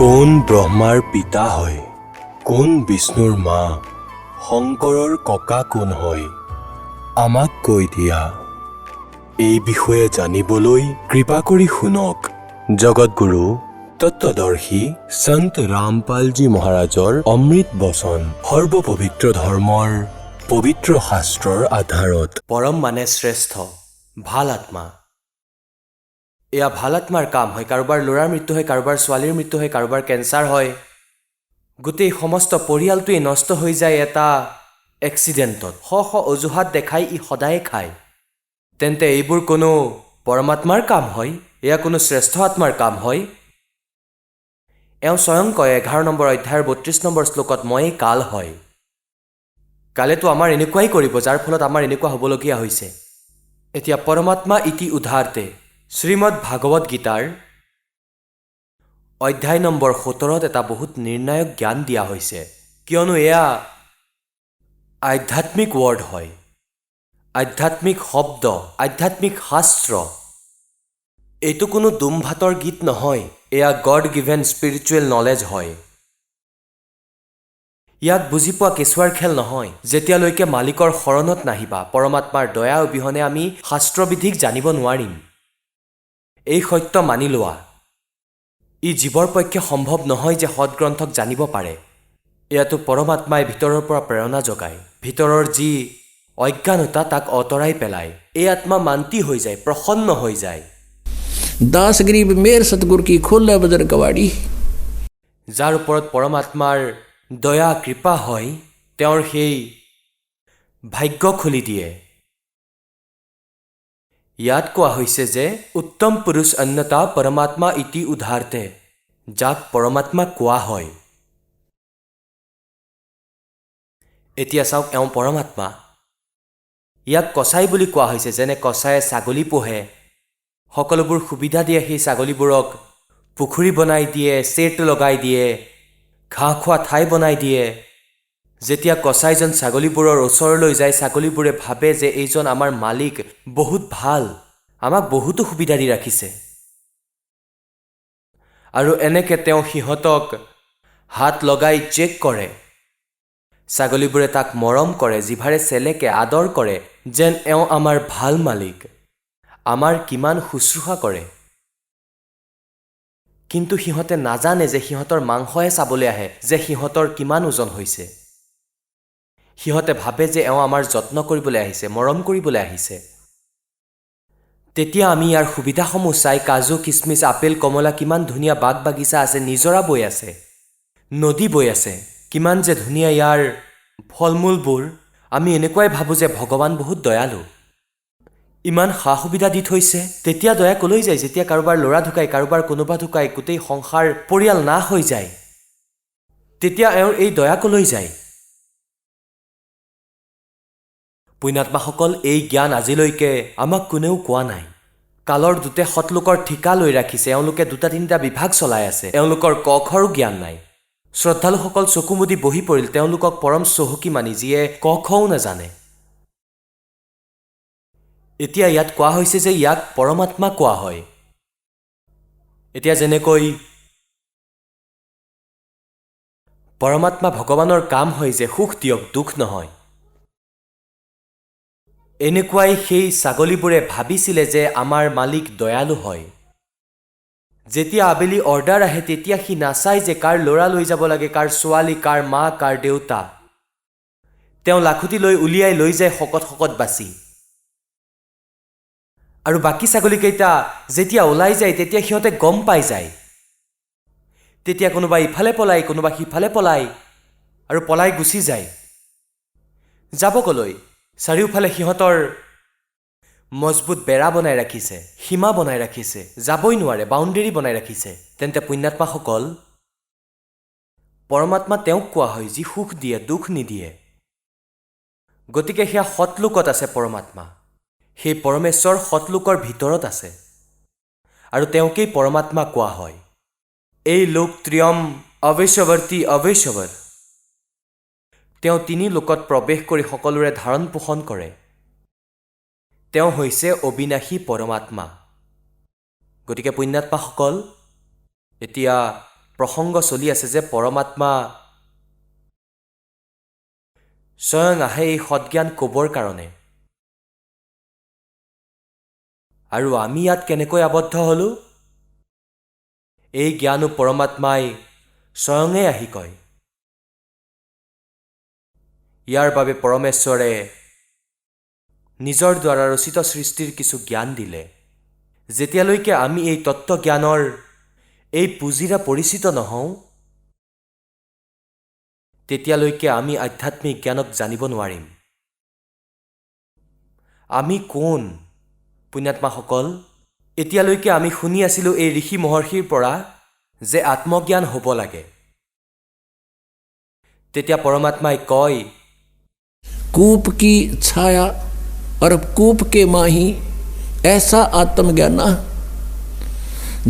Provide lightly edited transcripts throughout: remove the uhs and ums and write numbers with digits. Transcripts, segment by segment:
কোন ব্ৰহ্মাৰ পিতা হয়, কোন বিষ্ণুৰ মা, শংকৰৰ ককা কোন হয়, আমাক কৈ দিয়া। এই বিষয়ে জানিবলৈ কৃপা কৰি শুনক জগতগুৰু তত্ত্বদৰ্শী সন্ত ৰামপালজী মহাৰাজৰ অমৃত বচন। সৰ্বপবিত্ৰ ধৰ্মৰ পবিত্ৰ শাস্ত্ৰৰ আধাৰত পৰম মানে শ্ৰেষ্ঠ ভাল আত্মা। এয়া ভাল আত্মাৰ কাম হয়। কাৰোবাৰ ল'ৰাৰ মৃত্যু হয়, কাৰোবাৰ ছোৱালীৰ মৃত্যু হয়, কাৰোবাৰ কেঞ্চাৰ হয়, গোটেই সমস্ত পৰিয়ালটোৱেই নষ্ট হৈ যায় এটা এক্সিডেণ্টত। শ শ অজুহাত দেখাই ই সদায়ে খায়। তেন্তে এইবোৰ কোনো পৰমাত্মাৰ কাম হয়? এয়া কোনো শ্ৰেষ্ঠ আত্মাৰ কাম হয়? এওঁ স্বয়ং কয় 11 নম্বৰ অধ্যায়ৰ 32 নম্বৰ শ্লোকত, ময়েই কাল হয়। কালেতো আমাৰ এনেকুৱাই কৰিব, যাৰ ফলত আমাৰ এনেকুৱা হ'বলগীয়া হৈছে। এতিয়া পৰমাত্মা ইতি উদ্ধাৰ্তে শ্ৰীমদ ভাগৱত গীতাৰ অধ্যায় নম্বৰ 17ত এটা বহুত নিৰ্ণায়ক জ্ঞান দিয়া হৈছে, কিয়নো এয়া আধ্যাত্মিক ৱৰ্ড হয়, আধ্যাত্মিক শব্দ, আধ্যাত্মিক শাস্ত্ৰ। এইটো কোনো দুমভাতৰ গীত নহয়, এয়া গড গিভেন স্পিৰিচুৱেল নলেজ হয়। ইয়াক বুজি পোৱা কেঁচুৱাৰ খেল নহয়। যেতিয়ালৈকে মালিকৰ শৰণত নাহিবা, পৰমাত্মাৰ দয়া অবিহনে আমি শাস্ত্ৰবিধিক জানিব নোৱাৰিম। এই সত্য মানি লোৱা, ই জীৱৰ পক্ষে সম্ভৱ নহয় যে সৎগ্ৰন্থক জানিব পাৰে। এয়াতো পৰমাত্মাই ভিতৰৰ পৰা প্ৰেৰণা জগায়, ভিতৰৰ যি অজ্ঞানতা তাক আঁতৰাই পেলায়। এই আত্মা মান্তি হৈ যায়, প্ৰসন্ন হৈ যায়। दास गरीब मेर सतगुर की खोले बजर कवाड़ी। যাৰ ওপৰত পৰমাত্মাৰ দয়া কৃপা হয়, তেওঁৰ সেই ভাগ্য খুলি দিয়ে। ইয়াত কোৱা হৈছে যে উত্তম পুৰুষ অন্যতা পৰমাত্মা ইতি উদ্ধাৰ্তে, যাক পৰমাত্মা কোৱা হয়। এতিয়া চাওক, এওঁ পৰমাত্মা। ইয়াক কচাই বুলি কোৱা হৈছে, যেনে কচায়ে ছাগলী পোহে, সকলোবোৰ সুবিধা দিয়ে সেই ছাগলীবোৰক, পুখুৰী বনাই দিয়ে, চেট লগাই দিয়ে, ঘাঁহ খোৱা ঠাই বনাই দিয়ে। যেতিয়া কচাইজন ছাগলীবোৰৰ ওচৰলৈ যায়, ছাগলীবোৰে ভাবে যে এইজন আমাৰ মালিক বহুত ভাল, আমাক বহুতো সুবিধা দি ৰাখিছে। আৰু এনেকে তেওঁ সিহঁতক হাত লগাই চেক কৰে। ছাগলীবোৰে তাক মৰম কৰে, জিভাৰে চেলেকে আদৰ কৰে, যেন এওঁ আমাৰ ভাল মালিক, আমাৰ কিমান শুশ্ৰূষা কৰে। কিন্তু সিহঁতে নাজানে যে সিহঁতৰ মাংসহে চাবলৈ আহে, যে সিহঁতৰ কিমান ওজন হৈছে। সিহঁতে ভাবে যে এওঁ আমাৰ যত্ন কৰিবলৈ আহিছে, মৰম কৰিবলৈ আহিছে। তেতিয়া আমি ইয়াৰ সুবিধাসমূহ চাই, কাজু, কিচমিচ, আপেল, কমলা, কিমান ধুনীয়া বাগ বাগিচা আছে, নিজৰা বৈ আছে, নদী বৈ আছে, কিমান যে ধুনীয়া ইয়াৰ ফল মূলবোৰ। আমি এনেকুৱাই ভাবোঁ যে ভগৱান বহুত দয়ালু, ইমান সা সুবিধা দি থৈছে। তেতিয়া দয়া কলৈ যায়? যেতিয়া কাৰোবাৰ ল'ৰা ঢুকায়, কাৰোবাৰ কোনোবা ঢুকায়, গোটেই সংসাৰ পৰিয়াল নাশ হৈ যায়, তেতিয়া এওঁৰ এই দয়া কলৈ যায়? পুণ্যাত্মাসকল, এই জ্ঞান আজিলৈকে আমাক কোনেও কোৱা নাই। কালৰ দূতে সৎলোকৰ ঠিকা লৈ ৰাখিছে, এওঁলোকে 2-3টা বিভাগ চলাই আছে, এওঁলোকৰ ক খৰো জ্ঞান নাই। শ্ৰদ্ধালুসকল চকু মুদি বহি পৰিল, তেওঁলোকক পৰম চহকী মানি, যিয়ে ক খও নাজানে। এতিয়া ইয়াত কোৱা হৈছে যে ইয়াক পৰমাত্মা কোৱা হয়। এতিয়া যেনেকৈ পৰমাত্মা ভগৱানৰ কাম হয় যে সুখ দিয়ক, দুখ নহয়, এনেকুৱাই সেই ছাগলীবোৰে ভাবিছিলে যে আমাৰ মালিক দয়ালু হয়। যেতিয়া আবেলি অৰ্ডাৰ আহে, তেতিয়া সি নাচায় যে কাৰ ল'ৰা লৈ যাব লাগে, কাৰ ছোৱালী, কাৰ মা, কাৰ দেউতা। তেওঁ লাখুটি লৈ উলিয়াই লৈ যায় শকত শকত বাচি। আৰু বাকী ছাগলীকেইটা যেতিয়া ওলাই যায়, তেতিয়া সিহঁতে গম পাই যায়। তেতিয়া কোনোবা ইফালে পলায়, কোনোবা সিফালে পলায়, আৰু পলাই গুচি যায়। যাব কলৈ? চাৰিওফালে সিহঁতৰ মজবুত বেৰা বনাই ৰাখিছে, সীমা বনাই ৰাখিছে, যাবই নোৱাৰে, বাউণ্ডেৰী বনাই ৰাখিছে। তেন্তে পুণ্যাত্মাসকল, পৰমাত্মা তেওঁক কোৱা হয় যি সুখ দিয়ে, দুখ নিদিয়ে। গতিকে সেয়া সৎলোকত আছে পৰমাত্মা, সেই পৰমেশ্বৰ সৎলোকৰ ভিতৰত আছে, আৰু তেওঁকেই পৰমাত্মা কোৱা হয়। এই লোক ত্ৰিয়ম অৱশ্যৱৰ্তী অৱশ্যৱৰ, তেওঁ 3 লোকত প্ৰৱেশ কৰি সকলোৰে ধাৰণ পোষণ কৰে। তেওঁ হৈছে অবিনাশী পৰমাত্মা। গতিকে পুণ্যাত্মাসকল, এতিয়া প্ৰসংগ চলি আছে যে পৰমাত্মা স্বয়ং আহে এই সৎজ্ঞান ক'বৰ কাৰণে। আৰু আমি ইয়াত কেনেকৈ আবদ্ধ হলোঁ? এই জ্ঞানো পৰমাত্মাই স্বয়ঙে আহি কয়। ইয়াৰ বাবে পৰমেশ্বৰে নিজৰ দ্বাৰা ৰচিত সৃষ্টিৰ কিছু জ্ঞান দিলে। যেতিয়ালৈকে আমি এই তত্ত্বজ্ঞানৰ এই পুঁজিৰে পৰিচিত নহওঁ, তেতিয়ালৈকে আমি আধ্যাত্মিক জ্ঞানক জানিব নোৱাৰিম। আমি কোন পুণ্যাত্মাসকল? এতিয়ালৈকে আমি শুনি আছিলোঁ এই ঋষি মহৰ্ষিৰ পৰা যে আত্মজ্ঞান হ'ব লাগে। তেতিয়া পৰমাত্মাই কয়, कूप की छाया और कूप के माही ऐसा आत्मज्ञान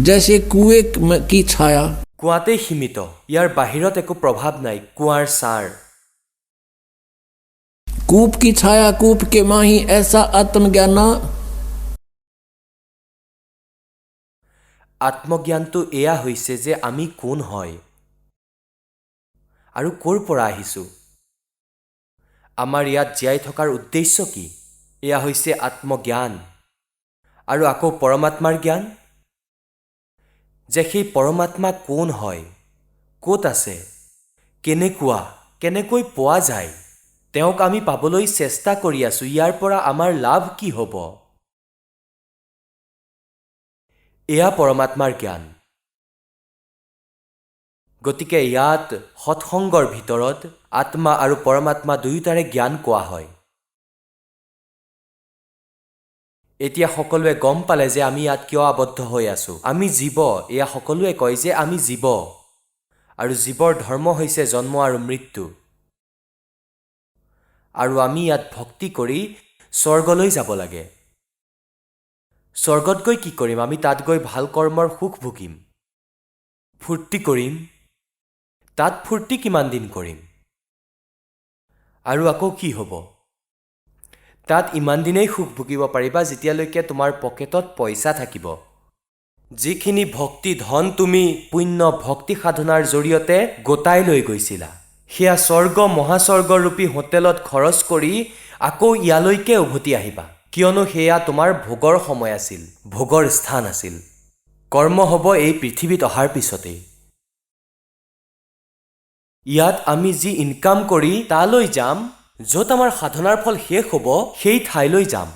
जैसे कुएं की छाया। কুঁৱাতেই সীমিত, ইয়াৰ বাহিৰত একো প্ৰভাৱ নাই। কুঁৱাৰ ছাৰ। कूप की छाया कूप के माही ऐसा आत्मज्ञान আত্মজ্ঞানটো এয়া হৈছে যে আমি কোন হয় আৰু ক'ৰ পৰা আহিছোঁ, আমাৰ ইয়াত জীয়াই থকাৰ উদ্দেশ্য কি। এয়া হৈছে আত্মজ্ঞান। আৰু আকৌ পৰমাত্মাৰ জ্ঞান, যে সেই পৰমাত্মা কোন হয়, ক'ত আছে, কেনেকুৱা, কেনেকৈ পোৱা যায়, তেওঁক আমি পাবলৈ চেষ্টা কৰি আছোঁ। ইয়াৰ পৰা আমাৰ লাভ কি হ'ব? এয়া পৰমাত্মাৰ জ্ঞান। গতিকে ইয়াত সৎসংগৰ ভিতৰত আত্মা আৰু পৰমাত্মা দুয়োটাৰে জ্ঞান কোৱা হয়। এতিয়া সকলোৱে গম পালে যে আমি ইয়াত কিয় আবদ্ধ হৈ আছোঁ। আমি জীৱ। এয়া সকলোৱে কয় যে আমি জীৱ, আৰু জীৱৰ ধৰ্ম হৈছে জন্ম আৰু মৃত্যু। আৰু আমি ইয়াত ভক্তি কৰি স্বৰ্গলৈ যাব লাগে। স্বৰ্গত গৈ কি কৰিম? আমি তাত গৈ ভাল কৰ্মৰ সুখ ভুগিম, ফূৰ্তি কৰিম। তাত ফূৰ্তি কিমান দিন কৰিম? আৰু আকৌ কি হ'ব? তাত ইমান দিনেই সুখ ভুগিব পাৰিবা যেতিয়ালৈকে তোমাৰ পকেটত পইচা থাকিব। যিখিনি ভক্তি ধন তুমি পুণ্য ভক্তি সাধনাৰ জৰিয়তে গোটাই লৈ গৈছিলা, সেয়া স্বৰ্গ মহাস্বৰ্গৰূপী হোটেলত খৰচ কৰি আকৌ ইয়ালৈকে উভতি আহিবা। কিয়নো সেয়া তোমাৰ ভোগৰ সময় আছিল, ভোগৰ স্থান আছিল। কৰ্ম হ'ব এই পৃথিৱীত অহাৰ পিছতেই। ইয়াত আমি যি ইনকাম কৰি তালৈ যাম, য'ত আমাৰ সাধনাৰ ফল শেষ হ'ব, সেই ঠাইলৈ যাম।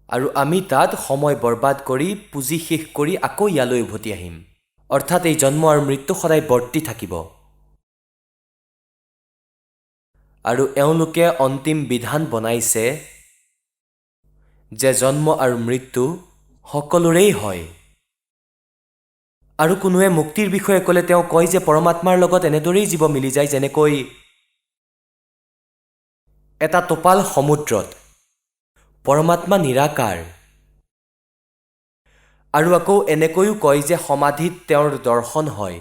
আৰু আমি তাত সময় বৰবাদ কৰি পুঁজি শেষ কৰি আকৌ ইয়ালৈ উভতি আহিম। অৰ্থাৎ এই জন্ম আৰু মৃত্যু সদায় বৰ্তি থাকিব। আৰু এওঁলোকে অন্তিম বিধান বনাইছে যে জন্ম আৰু মৃত্যু সকলোৰেই হয়। আৰু কোনোৱে মুক্তিৰ বিষয়ে ক'লে তেওঁ কয় যে পৰমাত্মাৰ লগত এনেদৰেই জীৱ মিলি যায়, যেনেকৈ এটা টোপাল সমুদ্ৰত পৰমাত্মা নিৰাকাৰ। আৰু আকৌ এনেকৈও কয় যে সমাধিত তেওঁৰ দৰ্শন হয়।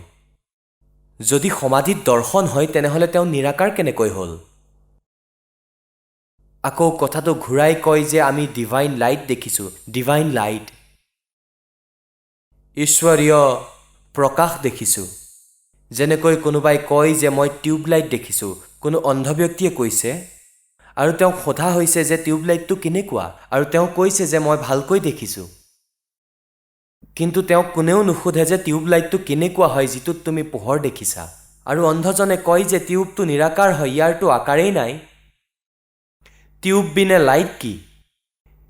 যদি সমাধিত দৰ্শন হয় তেনেহ'লে তেওঁ নিৰাকাৰ কেনেকৈ হ'ল? আকৌ কথাটো ঘূৰাই কয় যে আমি ডিভাইন লাইট দেখিছোঁ। ডিভাইন লাইট, ঈশ্বৰীয় প্ৰকাশ দেখিছোঁ। যেনেকৈ কোনোবাই কয় যে মই টিউবলাইট দেখিছোঁ, কোনো অন্ধ ব্যক্তিয়ে কৈছে, আৰু তেওঁক সোধা হৈছে যে টিউবলাইটটো কেনেকুৱা, আৰু তেওঁ কৈছে যে মই ভালকৈ দেখিছোঁ। কিন্তু তেওঁক কোনেও নুসুধে যে টিউবলাইটটো কেনেকুৱা হয় যিটোত তুমি পোহৰ দেখিছা। আৰু অন্ধজনে কয় যে টিউবটো নিৰাকাৰ হয়, ইয়াৰটো আকাৰেই নাই। টিউব বিনে লাইট কি?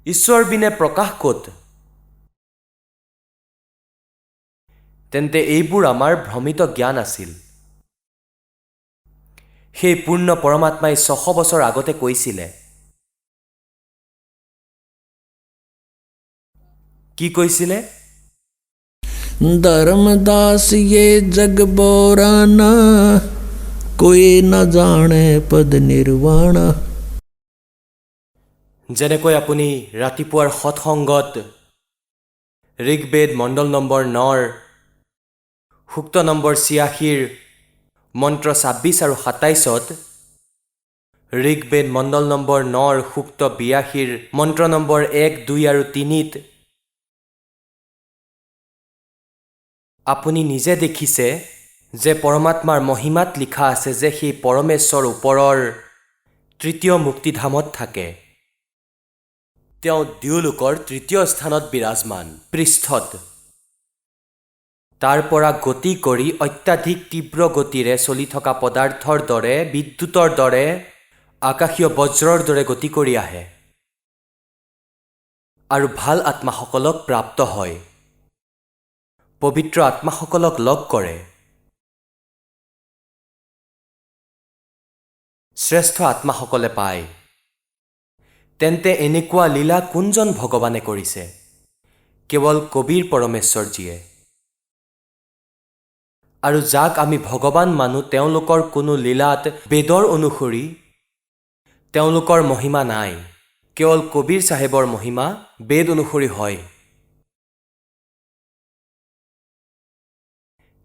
ঈশ্বৰ বিনে প্ৰকাশ ক'ত? তেন্তে এইবোৰ আমাৰ ভ্ৰমিত জ্ঞান আছিল। সেই পূৰ্ণ পৰমাত্মাই ৬০০ বছৰ আগতে কৈছিলে। কি কৈছিলে? धर्मदास ये जग बोराना कोई न जाने पद निर्वाण। যেনেকৈ আপুনি ৰাতিপুৱাৰ সৎসংগত ঋগ্বেদ মণ্ডল নম্বৰ ৯ৰ সূক্ত নম্বৰ ৮৬ৰ মন্ত্ৰ ২৬ আৰু ২৭ত, ঋগ্বেদ মণ্ডল নম্বৰ ৯ৰ সূক্ত ৮২ৰ মন্ত্ৰ নম্বৰ ১, ২ আৰু ৩ত আপুনি নিজে দেখিছে যে পৰমাত্মাৰ মহিমাত লিখা আছে যে সেই পৰমেশ্বৰ ওপৰৰ তৃতীয় মুক্তিধামত থাকে। তেওঁ দুয়োলোকৰ তৃতীয় স্থানত বিৰাজমান পৃষ্ঠত। তাৰ পৰা গতি কৰি অত্যাধিক তীব্ৰ গতিৰে চলি থকা পদাৰ্থৰ দৰে, বিদ্যুতৰ দৰে, আকাশীয় বজ্ৰৰ দৰে গতি কৰি আহে আৰু ভাল আত্মাসকলক প্ৰাপ্ত হয়, পবিত্ৰ আত্মাসকলক লগ কৰে, শ্ৰেষ্ঠ আত্মাসকলে পায়। তেন্তে এনেকুৱা লীলা কোনজন ভগৱানে কৰিছে? কেৱল কবিৰ পৰমেশ্বৰজীয়ে। আৰু যাক আমি ভগৱান মানো তেওঁলোকৰ কোনো লীলাত বেদৰ অনুসৰি তেওঁলোকৰ মহিমা নাই। কেৱল কবিৰ চাহেবৰ মহিমা বেদ অনুসৰি হয়।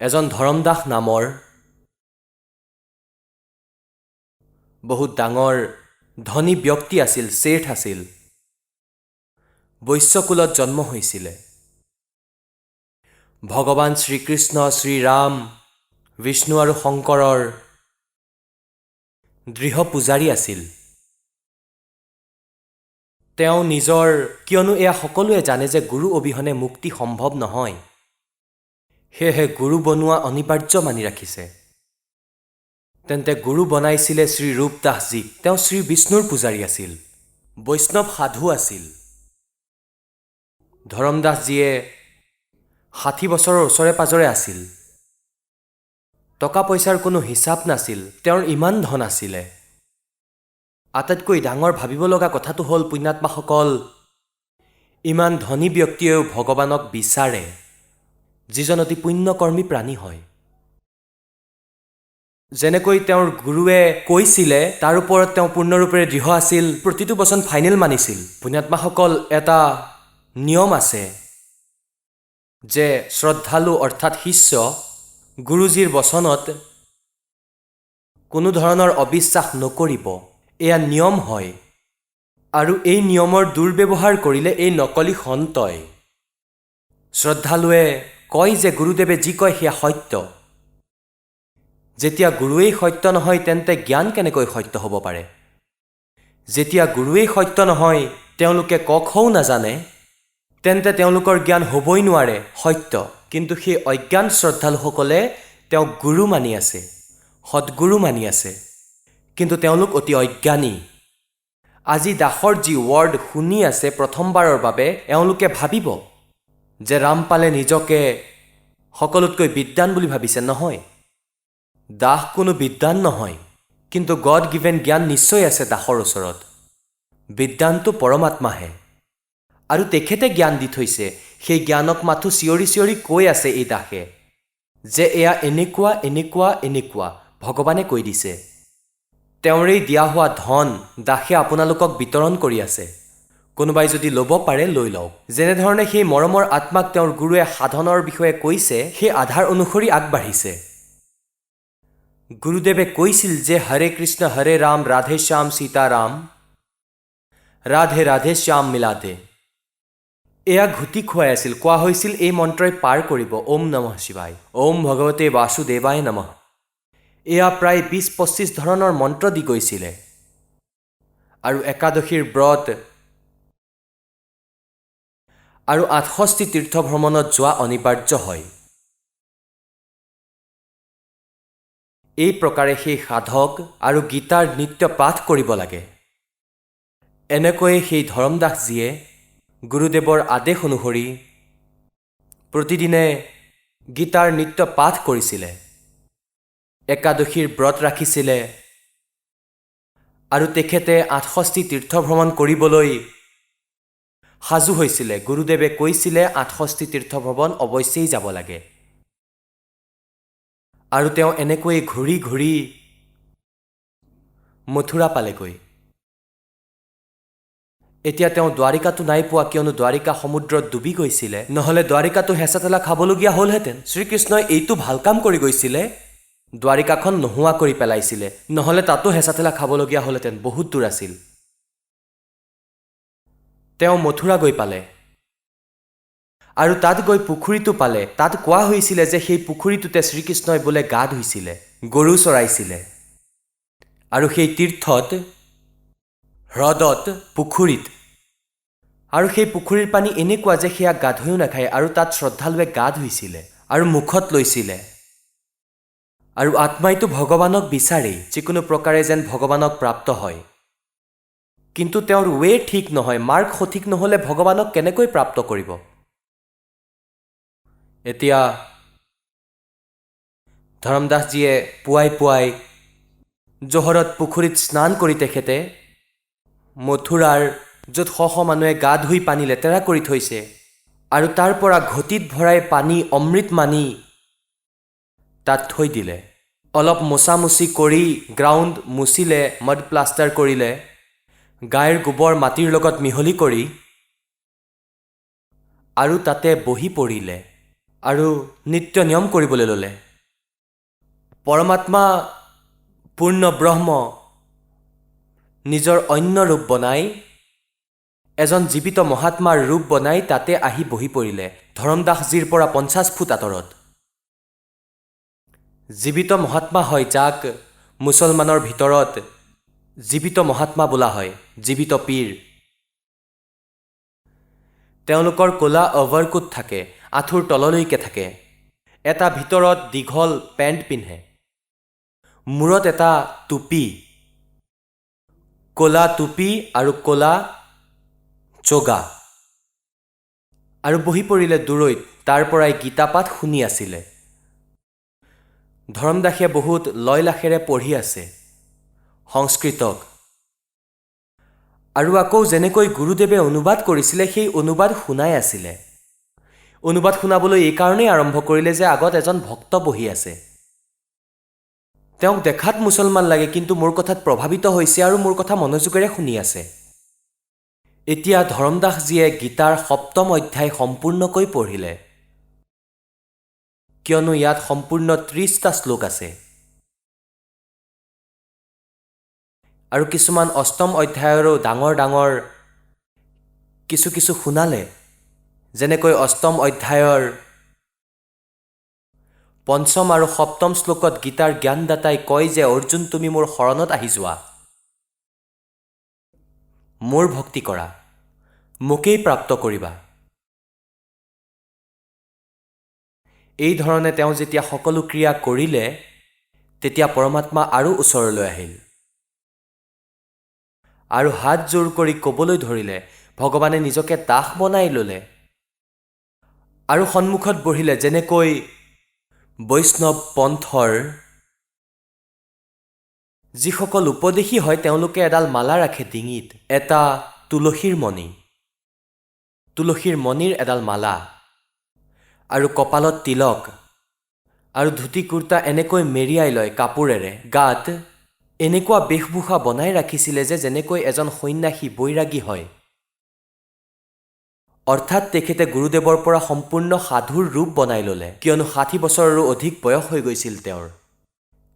এজন ধৰমদাস নামৰ বহুত ডাঙৰ ধনী ব্যক্তি আছিল, শেঠ আছিল। বৈশ্যকুলত জন্ম হৈছিলে। ভগৱান শ্ৰীকৃষ্ণ, শ্ৰীৰাম, বিষ্ণু আৰু শংকৰৰ দৃঢ় পূজাৰী আছিল। তেওঁ নিজৰ, কিয়নো এয়া সকলোৱে জানে যে গুৰু অবিহনে মুক্তি সম্ভৱ নহয়, সেয়েহে গুৰু বনোৱা অনিবাৰ্য মানি ৰাখিছে। তেন্তে গুৰু বনাইছিলে শ্ৰী ৰূপদাসজীক। তেওঁ শ্ৰী বিষ্ণুৰ পূজাৰী আছিল, বৈষ্ণৱ সাধু আছিল। ধৰমদাসজীয়ে ৬০ বছৰৰ ওচৰে পাজৰে আছিল। টকা পইচাৰ কোনো হিচাপ নাছিল, তেওঁৰ ইমান ধন আছিলে। আটাইতকৈ ডাঙৰ ভাবিব লগা কথাটো হ'ল, পুণ্যাত্মাসকল, ইমান ধনী ব্যক্তিয়েও ভগৱানক বিচাৰে, যিজন অতি পুণ্যকৰ্মী প্ৰাণী হয়। যেনেকৈ তেওঁৰ গুৰুৱে কৈছিলে তাৰ ওপৰত তেওঁ পূৰ্ণৰূপেৰে দৃঢ় আছিল, প্ৰতিটো বচন ফাইনেল মানিছিল। পুণ্যাত্মাসকল, এটা নিয়ম আছে যে শ্ৰদ্ধালু অৰ্থাৎ শিষ্য গুৰুজীৰ বচনত কোনো ধৰণৰ অবিশ্বাস নকৰিব। এয়া নিয়ম হয়। আৰু এই নিয়মৰ দুৰ্ব্যৱহাৰ কৰিলে এই নকলি সন্তই, শ্ৰদ্ধালুৱে কয় যে গুৰুদেৱে যি কয় সেয়া সত্য। যেতিয়া গুৰুৱেই সত্য নহয় তেন্তে জ্ঞান কেনেকৈ সত্য হ'ব পাৰে? যেতিয়া গুৰুৱেই সত্য নহয়, তেওঁলোকে ক খও নাজানে, তেন্তে তেওঁলোকৰ জ্ঞান হ'বই নোৱাৰে সত্য। কিন্তু সেই অজ্ঞান শ্ৰদ্ধালুসকলে তেওঁক গুৰু মানি আছে, সৎগুৰু মানি আছে, কিন্তু তেওঁলোক অতি অজ্ঞানী। আজি দাসৰ যি ৱৰ্ড শুনি আছে প্ৰথমবাৰৰ বাবে, এওঁলোকে ভাবিব যে ৰামপালে নিজকে সকলোতকৈ বিদ্বান বুলি ভাবিছে। নহয়, দাস কোনো বিদ্বান নহয়, কিন্তু গড গিভেন জ্ঞান নিশ্চয় আছে দাসৰ ওচৰত। বিদ্বানটো পৰমাত্মাহে, আৰু তেখেতে জ্ঞান দি থৈছে। সেই জ্ঞানক মাথো চিঞৰি চিঞৰি কৈ আছে এই দাসে যে এয়া এনেকুৱা এনেকুৱা এনেকুৱা, ভগৱানে কৈ দিছে। তেওঁৰেই দিয়া হোৱা ধন দাসে আপোনালোকক বিতৰণ কৰি আছে। কোনোবাই যদি ল'ব পাৰে লৈ লওক। যেনেধৰণে সেই মৰমৰ আত্মাক তেওঁৰ গুৰুৱে সাধনৰ বিষয়ে কৈছে, সেই আধাৰ অনুসৰি আগবাঢ়িছে। গুৰুদেৱে কৈছিল যে হৰে কৃষ্ণ হৰে ৰাম ৰাধে শ্যাম সীতাৰাম, ৰাধে ৰাধে শ্যাম মিলাতে। এয়া ঘুটি খুৱাই আছিল। কোৱা হৈছিল এই মন্ত্ৰই পাৰ কৰিব, ওম নমঃ শিৱায়, ওম ভগৱতে বাসুদেৱায় নমঃ। এয়া প্ৰায় ২০-২৫ ধৰণৰ মন্ত্ৰ দি গৈছিলে। আৰু একাদশীৰ ব্ৰত আৰু ৬৮ তীৰ্থ ভ্ৰমণত যোৱা অনিবাৰ্য হয়। এই প্ৰকাৰে সেই সাধক আৰু গীতাৰ নিত্য পাঠ কৰিব লাগে। এনেকৈয়ে সেই ধৰমদাসজীয়ে গুৰুদেৱৰ আদেশ অনুসৰি প্ৰতিদিনে গীতাৰ নিত্য পাঠ কৰিছিলে, একাদশীৰ ব্ৰত ৰাখিছিলে, আৰু তেখেতে ৬৮ তীৰ্থ ভ্ৰমণ কৰিবলৈ সাজু হৈছিলে। গুৰুদেৱে কৈছিলে ৬৮ তীৰ্থ ভ্ৰমণ অৱশ্যেই যাব লাগে। আৰু তেওঁ এনেকৈয়ে ঘূৰি ঘূৰি মথুৰা পালেগৈ। এতিয়া তেওঁ দ্বাৰিকাটো নাই পোৱা, কিয়নো দ্বাৰিকা সমুদ্ৰত ডুবি গৈছিলে। নহ'লে দ্বাৰিকাটো হেঁচা ঠেলা খাবলগীয়া হ'লহেঁতেন। শ্ৰীকৃষ্ণই এইটো ভাল কাম কৰি গৈছিলে, দ্বাৰিকাখন নোহোৱা কৰি পেলাইছিলে। নহ'লে তাতো হেঁচা ঠেলা খাবলগীয়া হ'লহেঁতেন, বহুত দূৰ আছিল। তেওঁ মথুৰা গৈ পালে আৰু তাত গৈ পুখুৰীটো পালে। তাত কোৱা হৈছিলে যে সেই পুখুৰীটোতে শ্ৰীকৃষ্ণই বোলে গা ধুইছিলে, গৰু চৰাইছিলে। আৰু সেই তীৰ্থত, হ্ৰদত, পুখুৰীত, আৰু সেই পুখুৰীৰ পানী এনেকুৱা যে সেয়া গা ধুইও নাখায়, আৰু তাত শ্ৰদ্ধালুৱে গা ধুইছিলে আৰু মুখত লৈছিলে। আৰু আত্মাইতো ভগৱানক বিচাৰেই, যিকোনো প্ৰকাৰে যেন ভগৱানক প্ৰাপ্ত হয়। কিন্তু তেওঁৰ ৱে ঠিক নহয়, মাৰ্গ সঠিক নহ'লে ভগৱানক কেনেকৈ প্ৰাপ্ত কৰিব? এতিয়া ধৰমদাসজীয়ে পুৱাই পুৱাই জোহৰত পুখুৰীত স্নান কৰি তেখেতে মথুৰাৰ য'ত শ শ মানুহে গা ধুই পানী লেতেৰা কৰি থৈছে, আৰু তাৰ পৰা ঘটিত ভৰাই পানী অমৃত মানি তাত থৈ দিলে। অলপ মোচামুচি কৰি গ্ৰাউণ্ড মুচিলে, মড প্লাষ্টাৰ কৰিলে, গাইৰ গোবৰ মাটিৰ লগত মিহলি কৰি, আৰু তাতে বহি পৰিলে আৰু নিত্য নিয়ম কৰিবলৈ ল'লে। পৰমাত্মা পূৰ্ণ ব্ৰহ্ম নিজৰ অন্য ৰূপ বনাই, এজন জীৱিত মহাত্মাৰ ৰূপ বনাই তাতে আহি বহি পৰিলে, ধৰমদাসজীৰ পৰা 50 ফুট আঁতৰত। জীৱিত মহাত্মা হয় যাক মুছলমানৰ ভিতৰত জীৱিত মহাত্মা বোলা হয়, জীৱিত পীৰ। তেওঁলোকৰ ক'লা অভাৰকোট থাকে, আঁঠুৰ তললৈকে থাকে, এটা ভিতৰত দীঘল পেণ্ট পিন্ধে, মূৰত এটা টুপি, ক'লা টুপি আৰু ক'লা চগা, আৰু বহি পৰিলে দূৰৈত, তাৰ পৰাই গীতাপাঠ শুনি আছিলে। ধৰমদাসে বহুত লয়লাসেৰে পঢ়ি আছে সংস্কৃতক, আৰু আকৌ যেনেকৈ গুৰুদেৱে অনুবাদ কৰিছিলে সেই অনুবাদ শুনাই আছিলে। অনুবাদ শুনাবলৈ এইকাৰণেই আৰম্ভ কৰিলে যে আগত এজন ভক্ত বহি আছে। তেওঁক দেখাত মুছলমান লাগে, কিন্তু মোৰ কথাত প্ৰভাৱিত হৈছে আৰু মোৰ কথা মনোযোগেৰে শুনি আছে। এতিয়া ধৰমদাসজীয়ে গীতাৰ 7ম অধ্যায় সম্পূৰ্ণকৈ পঢ়িলে, কিয়নো ইয়াত সম্পূৰ্ণ 30টা শ্লোক আছে। আৰু কিছুমান 8ম অধ্যায়ৰো ডাঙৰ ডাঙৰ কিছু কিছু শুনালে, যেনেকৈ 8ম অধ্যায়ৰ 5ম আৰু 7ম শ্লোকত গীতাৰ জ্ঞানদাতাই কয় যে অৰ্জুন, তুমি মোৰ শৰণত আহি যোৱা, মোৰ ভক্তি কৰা, মোকেই প্ৰাপ্ত কৰিবা। এই ধৰণে তেওঁ যেতিয়া সকলো ক্ৰিয়া কৰিলে, তেতিয়া পৰমাত্মা আৰু ওচৰলৈ আহিল আৰু হাত জোৰ কৰি ক'বলৈ ধৰিলে। ভগৱানে নিজকে দাস বনাই ল'লে আৰু সন্মুখত বহিলে, যেনেকৈ বৈষ্ণৱ পন্থৰ যিসকল উপদেশী হয় তেওঁলোকে এডাল মালা ৰাখে ডিঙিত, এটা তুলসীৰ মণি, তুলসীৰ মণিৰ এডাল মালা, আৰু কপালত তিলক, আৰু ধুতি কুৰ্তা এনেকৈ মেৰিয়াই লয় কাপোৰেৰে। গাত এনেকুৱা বেশভূষা বনাই ৰাখিছিলে যে যেনেকৈ এজন সন্ন্যাসী বৈৰাগী হয়। অৰ্থাৎ তেখেতে গুৰুদেৱৰ পৰা সম্পূৰ্ণ সাধুৰ ৰূপ বনাই ল'লে, কিয়নো 60 বছৰৰো অধিক বয়স হৈ গৈছিল তেওঁৰ।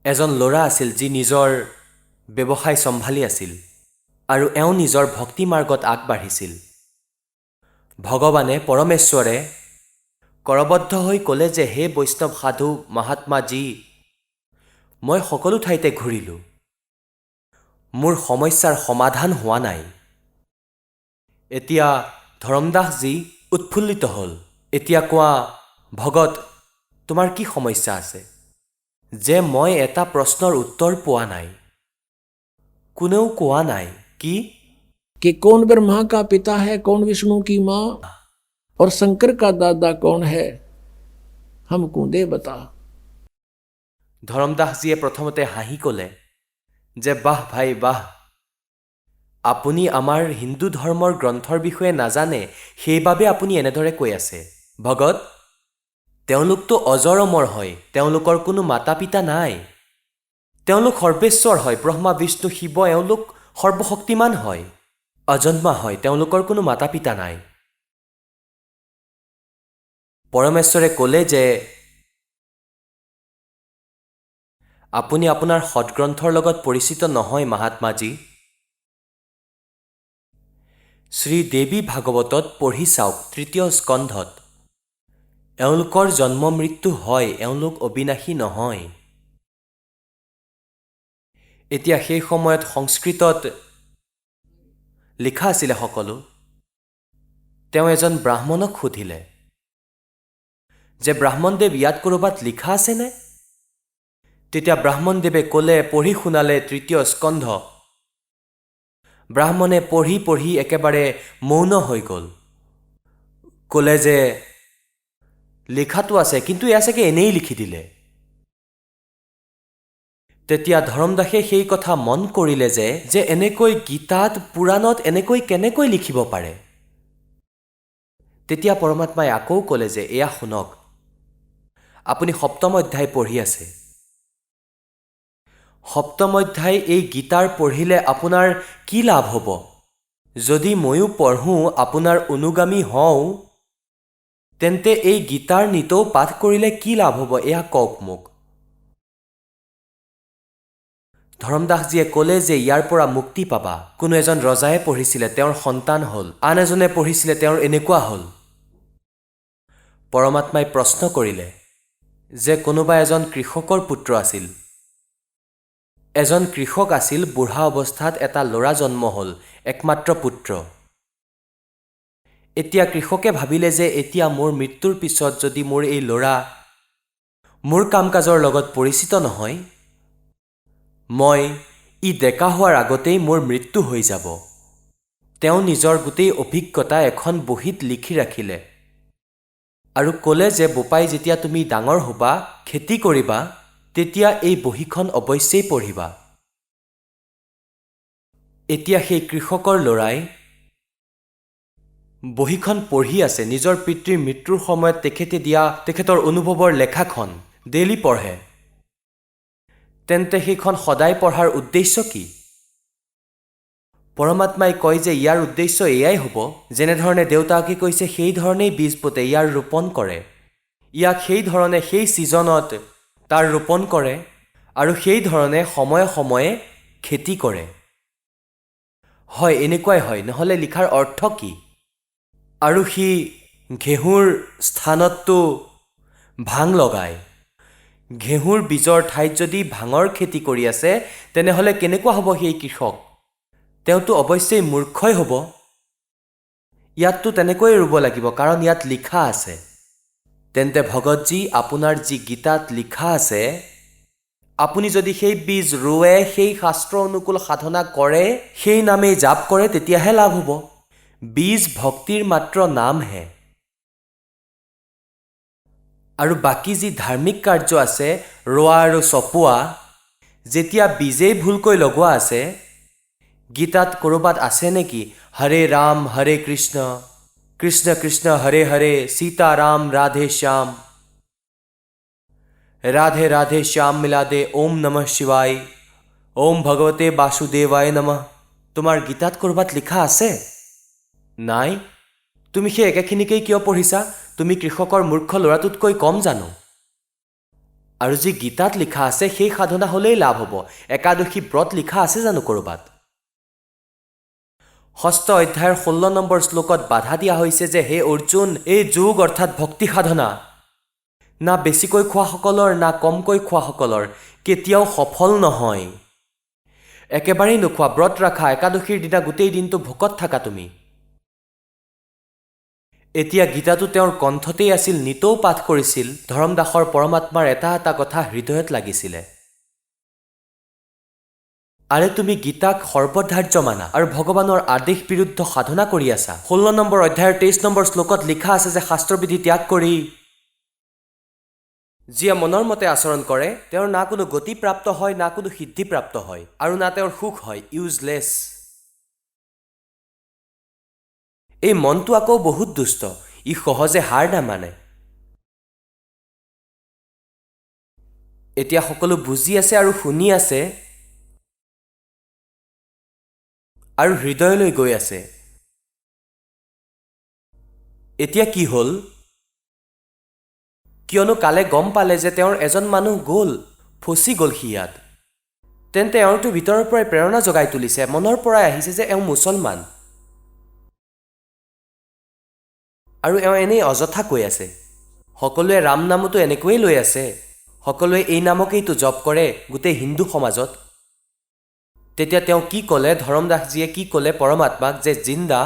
এজন ল'ৰা আছিল যি নিজৰ ব্যৱসায় চম্ভালি আছিল, আৰু এওঁ নিজৰ ভক্তি মাৰ্গত আগবাঢ়িছিল। ভগৱানে পৰমেশ্বৰে কৰবদ্ধ হৈ ক'লে যে, হে বৈষ্ণৱ সাধু মহাত্মাজী, মই সকলো ঠাইতে ঘূৰিলোঁ, মোৰ সমস্যাৰ সমাধান হোৱা নাই। এতিয়া ধৰমদাসজী উৎফুল্লিত হ'ল। এতিয়া কোৱা ভগত, তোমাৰ কি সমস্যা আছে? যে মই এটা প্ৰশ্নৰ উত্তৰ পোৱা নাই, কোনেও কোৱা নাই। কি? कि कौन ब्रह्मा का पिता है, कौन विष्णु की माँ, और शंकर का दादा कौन है, हमको दे बता। ধৰমদাসজীয়ে প্ৰথমতে হাঁহি ক'লে যে, বাহ ভাই বাহ, আপুনি আমাৰ হিন্দু ধৰ্মৰ গ্ৰন্থৰ বিষয়ে নাজানে, সেইবাবে আপুনি এনেদৰে কৈ আছে। ভগত, তেওঁলোকতো অজৰ অমৰ হয়, তেওঁলোকৰ কোনো মাতা পিতা নাই, তেওঁলোক সৰ্বেশ্বৰ হয়, ব্ৰহ্মা বিষ্ণু শিৱ, এওঁলোক সৰ্বশক্তিমান হয়, অজন্মা হয়, তেওঁলোকৰ কোনো মাতা পিতা নাই। পৰমেশ্বৰে ক'লে যে আপুনি আপোনাৰ সৎগ্ৰন্থৰ লগত পৰিচিত নহয় মহাত্মাজী। শ্ৰী দেৱী ভাগৱতত পঢ়ি চাওক, 3য় স্কন্ধত এওঁলোকৰ জন্ম মৃত্যু হয়, এওঁলোক অবিনাশী নহয়। এতিয়া সেই সময়ত সংস্কৃতত লিখা আছিলে সকলো। তেওঁ এজন ব্ৰাহ্মণক সুধিলে যে ব্ৰাহ্মণদেৱ ইয়াত ক'ৰবাত লিখা আছেনে? তেতিয়া ব্ৰাহ্মণদেৱে ক'লে, পঢ়ি শুনালে ৩য় স্কন্ধ। ব্ৰাহ্মণে পঢ়ি পঢ়ি একেবাৰে মৌন হৈ গ'ল। ক'লে যে লিখাটো আছে, কিন্তু এয়া চাগে এনেই লিখি দিলে। তেতিয়া ধৰমদাসে সেই কথা মন কৰিলে যে এনেকৈ গীতাত পুৰাণত এনেকৈ কেনেকৈ লিখিব পাৰে। তেতিয়া পৰমাত্মাই আকৌ ক'লে যে এয়া শুনক, আপুনি ৭ম অধ্যায় পঢ়ি আছে। ৭ম অধ্যায় এই গীতাৰ পঢ়িলে আপোনাৰ কি লাভ হ'ব? যদি ময়ো পঢ়োঁ, আপোনাৰ অনুগামী হওঁ, তেন্তে এই গীতাৰ নিতৌ পাঠ কৰিলে কি লাভ হ'ব? এয়া কওক মোক। ধৰমদাসজীয়ে ক'লে যে ইয়াৰ পৰা মুক্তি পাবা। কোনো এজন ৰজাই পঢ়িছিলে, তেওঁৰ সন্তান হ'ল। আন এজনে পঢ়িছিলে, তেওঁৰ এনেকুৱা হ'ল। পৰমাত্মাই প্ৰশ্ন কৰিলে যে কোনোবা এজন কৃষকৰ পুত্ৰ আছিল। এজন কৃষক আছিল, বুঢ়া অৱস্থাত এটা ল'ৰা জন্ম হ'ল, একমাত্ৰ পুত্ৰ। এতিয়া কৃষকে ভাবিলে যে এতিয়া মোৰ মৃত্যুৰ পিছত যদি মোৰ এই ল'ৰা মোৰ কাম কাজৰ লগত পৰিচিত নহয়, মই ডেকা হোৱাৰ আগতেই মোৰ মৃত্যু হৈ যাব। তেওঁ নিজৰ গোটেই অভিজ্ঞতা এখন বহীত লিখি ৰাখিলে আৰু ক'লে যে বোপাই, যেতিয়া তুমি ডাঙৰ হ'বা, খেতি কৰিবা, তেতিয়া এই বহীখন অৱশ্যেই পঢ়িবা। এতিয়া সেই কৃষকৰ ল'ৰাই বহীখন পঢ়ি আছে। নিজৰ পিতৃৰ মৃত্যুৰ সময়ত তেখেতে দিয়া তেখেতৰ অনুভৱৰ লেখাখন ডেইলি পঢ়ে। তেন্তে সেইখন সদায় পঢ়াৰ উদ্দেশ্য কি? পৰমাত্মাই কয় যে ইয়াৰ উদ্দেশ্য এয়াই হ'ব, যেনেধৰণে দেউতাকে কৈছে সেই ধৰণেই বীজ পোতে, ইয়াৰ ৰোপণ কৰে। ইয়াক সেই ধৰণে সেই ছিজনত তাৰ ৰোপণ কৰে আৰু সেই ধৰণে সময়ে সময়ে খেতি কৰে। হয়, এনেকুৱাই হয়, নহ'লে লিখাৰ অৰ্থ কি? আৰু সি ঘেঁহুৰ স্থানততো ভাং লগায়। ঘেঁহুৰ বীজৰ ঠাইত যদি ভাঙৰ খেতি কৰি আছে, তেনেহ'লে কেনেকুৱা হ'ব সেই কৃষক? তেওঁতো অৱশ্যেই মূৰ্খই হ'ব। ইয়াততো তেনেকৈয়ে ৰুব লাগিব, কাৰণ ইয়াত লিখা আছে। তেন্তে ভগতজী, আপোনাৰ যি গীতাত লিখা আছে, আপুনি যদি সেই বীজ ৰুৱে, সেই শাস্ত্ৰ অনুকূল সাধনা কৰে, সেই নামেই জাপ কৰে, তেতিয়াহে লাভ হ'ব। বীজ ভক্তিৰ মাত্ৰ নামহে। আৰু বাকী যি ধাৰ্মিক কাৰ্য আছে, ৰোৱা আৰু চপোৱা, যেতিয়া বীজেই ভুলকৈ লগোৱা আছে, গীতাত ক'ৰবাত আছে নেকি হৰে ৰাম হৰে কৃষ্ণ, কৃষ্ণ কৃষ্ণ হৰে হৰে, সীতা ৰাম ৰাধে শ্যাম, राधे राधे श्याम मिला दे, ओम नमः शिवाय, ओम भगवते বাসুদেৱায় নমঃ। তোমাৰ গীতাত ক'ৰবাত লিখা আছে? নাই। তুমি সেই একেখিনিকেই কিয় পঢ়িছা? তুমি কৃষকৰ মূৰ্খ ল'ৰাটোতকৈ কম জানো? আৰু যি গীতাত লিখা আছে সেই সাধনা হ'লেই লাভ হ'ব। একাদশী ব্ৰত লিখা আছে জানো ক'ৰবাত? 6ষ্ঠ অধ্যায়ৰ 16 নম্বৰ শ্লোকত বাধা দিয়া হৈছে যে হে অৰ্জুন, এই যোগ অৰ্থাৎ ভক্তি সাধনা না বেছিকৈ খোৱাসকলৰ না কমকৈ খোৱাসকলৰ কেতিয়াও সফল নহয়। একেবাৰেই নোখোৱা, ব্ৰত ৰাখা, একাদশীৰ দিনা গোটেই দিনটো ভোকত থাকা তুমি। এতিয়া গীতাটো তেওঁৰ কণ্ঠতেই আছিল, নিতৌ পাঠ কৰিছিল। ধৰমদাসৰ পৰমাত্মাৰ এটা এটা কথা হৃদয়ত লাগিছিলে। আৰে তুমি গীতাক সৰ্বধাৰ্য মানা আৰু ভগৱানৰ আদেশ বিৰুদ্ধ সাধনা কৰি আছা। 16 নম্বৰ অধ্যায়ৰ 23 নম্বৰ শ্লোকত লিখা আছে যে শাস্ত্ৰবিধি ত্যাগ কৰি যিয়ে মনৰ মতে আচৰণ কৰে, তেওঁৰ না কোনো গতি প্ৰাপ্ত হয়, না কোনো সিদ্ধি প্ৰাপ্ত হয়, আৰু না তেওঁৰ সুখ হয়, ইউজলেছ। এই মনটো আকৌ বহুত দুষ্ট, ই সহজে হাৰ নামানে। এতিয়া সকলো বুজি আছে আৰু শুনি আছে আৰু হৃদয়লৈ গৈ আছে। এতিয়া কি হ'ল? কিয়নো কালে গম পালে যে তেওঁৰ এজন মানুহ গ'ল, ফচি গ'ল সি ইয়াত। তেন্তে এওঁটো ভিতৰৰ পৰাই প্ৰেৰণা জগাই তুলিছে, মনৰ পৰাই আহিছে যে এওঁ মুছলমান। আৰু এওঁ এনেই অযথা কৈ আছে, সকলোৱে ৰাম নামতো এনেকৈয়ে লৈ আছে, সকলোৱে এই নামকেইতো জপ কৰে গোটেই হিন্দু সমাজত। তেতিয়া তেওঁ কি ক'লে, ধৰমদাসজীয়ে কি ক'লে পৰমাত্মাক যে জিন্দা,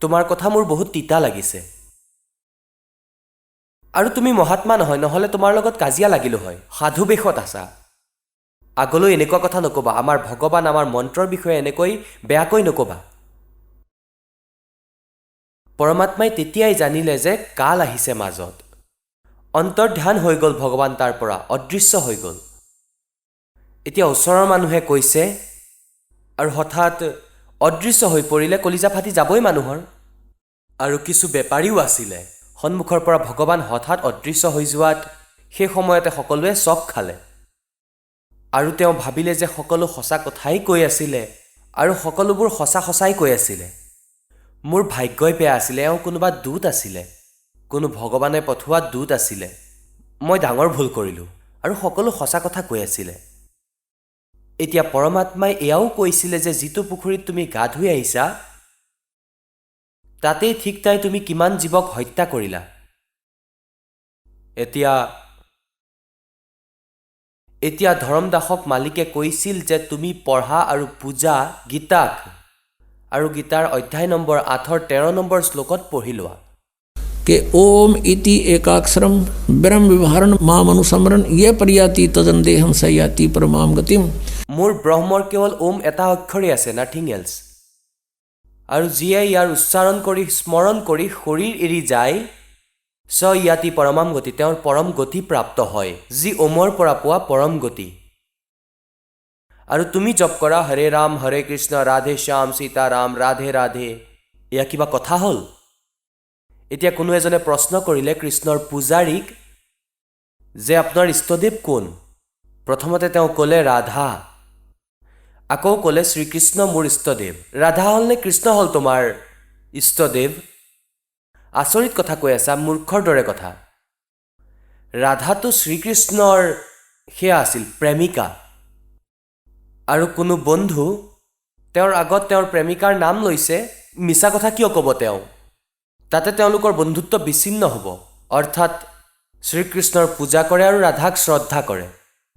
তোমাৰ কথা মোৰ বহুত তিতা লাগিছে, আৰু তুমি মহাত্মা নহয়, নহ'লে তোমাৰ লগত কাজিয়া লাগিলো হয়, সাধু বেশত আছা। আগলৈ এনেকুৱা কথা নক'বা, আমাৰ ভগৱান আমাৰ মন্ত্ৰৰ বিষয়ে এনেকৈ বেয়াকৈ নক'বা। পৰমাত্মাই তেতিয়াই জানিলে যে কাল আহিছে মাজত, অন্তৰ্ধান হৈ গ'ল ভগৱান, তাৰ পৰা অদৃশ্য হৈ গ'ল। এতিয়া ওচৰৰ মানুহে কৈছে আৰু হঠাৎ অদৃশ্য হৈ পৰিলে, কলিজা ফাটি যাবই মানুহৰ। আৰু কিছু বেপাৰীও আছিলে, সন্মুখৰ পৰা ভগৱান হঠাৎ অদৃশ্য হৈ যোৱাত সেই সময়তে সকলোৱে চক খালে। আৰু তেওঁ ভাবিলে যে সকলো সঁচা কথাই কৈ আছিলে, আৰু সকলোবোৰ সঁচাই কৈ আছিলে। মোৰ ভাগ্যই বেয়া আছিলে, এওঁ কোনোবা দূত আছিলে, কোনো ভগৱানে পঠোৱা দূত আছিলে। মই ডাঙৰ ভুল কৰিলোঁ, আৰু সকলো সঁচা কথা কৈ আছিলে। এতিয়া পৰমাত্মাই এয়াও কৈছিলে যে যিটো পুখুৰীত তুমি গা ধুই আহিছা, তাতেই ঠিক তাই তুমি কিমান জীৱক হত্যা কৰিলা। এতিয়া ধৰমদাসক মালিকে কৈছিল যে তুমি পঢ়া আৰু পূজা গীতাক, আৰু গীতাৰ অধ্যায় নম্বৰ 8 13 নম্বৰ শ্লোকত পঢ়ি লোৱা कि ओम इति एकाक्षरम ब्रह्म विवरण माम अनुसमरण ये पर्याति तदन्देहम सयाति परमाम गतिम। মোৰ ব্ৰহ্মৰ কেৱল ওম এটা অক্ষৰেই আছে, নাথিং এলছ। আৰু যিয়ে ইয়াৰ উচ্চাৰণ কৰি স্মৰণ কৰি শৰীৰ এৰি যায়, স ইয়াতি পৰমাম গতি, তেওঁৰ পৰম গতি প্ৰাপ্ত হয়, যি ওমৰ পৰা পোৱা পৰম গতি। আৰু তুমি জপ কৰা হৰে ৰাম হৰে কৃষ্ণ ৰাধে শ্যাম সীতাৰাম ৰাধে ৰাধে, এয়া কিবা কথা হ'ল? এতিয়া কোনো এজনে প্ৰশ্ন কৰিলে কৃষ্ণৰ পূজাৰীক যে আপোনাৰ ইষ্টদেৱ কোন? প্ৰথমতে তেওঁ ক'লে ৰাধা, আকৌ ক'লে শ্ৰীকৃষ্ণ মোৰ ইষ্টদেৱ। ৰাধা হ'ল নে কৃষ্ণ হ'ল তোমাৰ ইষ্টদেৱ? আচৰিত কথা কৈ আছা, মূৰ্খৰ দৰে কথা। ৰাধাটো শ্ৰীকৃষ্ণৰ সেয়া আছিল প্ৰেমিকা, আৰু কোনো বন্ধু তেওঁৰ আগত তেওঁৰ প্ৰেমিকাৰ নাম লৈছে, মিছা কথা কিয় ক'ব তেওঁ? তাতে তেওঁলোকৰ বন্ধুত্ব বিচ্ছিন্ন হ'ব। অৰ্থাৎ শ্ৰীকৃষ্ণৰ পূজা কৰে আৰু ৰাধাক শ্ৰদ্ধা কৰে।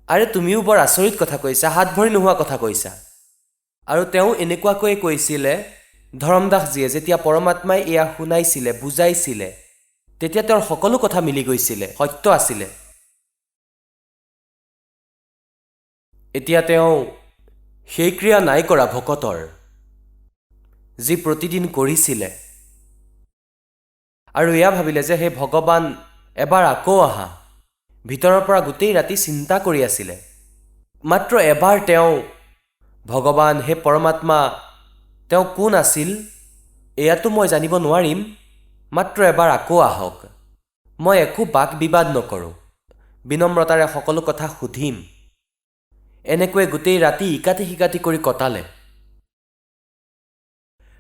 আৰে তুমিও বৰ আচৰিত কথা কৈছা, হাত ভৰি নোহোৱা কথা কৈছা। আৰু তেওঁ এনেকুৱাকৈ কৈছিলে, ধৰমদাসজীয়ে যেতিয়া পৰমাত্মাই এয়া শুনাইছিলে বুজাইছিলে, তেতিয়া তেওঁৰ সকলো কথা মিলি গৈছিলে, সত্য আছিলে। এতিয়া তেওঁ সেই ক্ৰিয়া নাই কৰা ভকতৰ, যি প্ৰতিদিন কৰিছিলে, আৰু এয়া ভাবিলে যে হে ভগৱান এবাৰ আকৌ আহা। ভিতৰৰ পৰা গোটেই ৰাতি চিন্তা কৰি আছিলে। মাত্ৰ এবাৰ তেওঁ ভগৱান হে পৰমাত্মা, তেওঁ কোন আছিল এয়াতো মই জানিব নোৱাৰিম, মাত্ৰ এবাৰ আকৌ আহক। মই একো বাক বিবাদ নকৰোঁ, বিনম্ৰতাৰে সকলো কথা সুধিম। এনেকৈ গোটেই ৰাতি ইকাতি সিকাতি কৰি কটালে।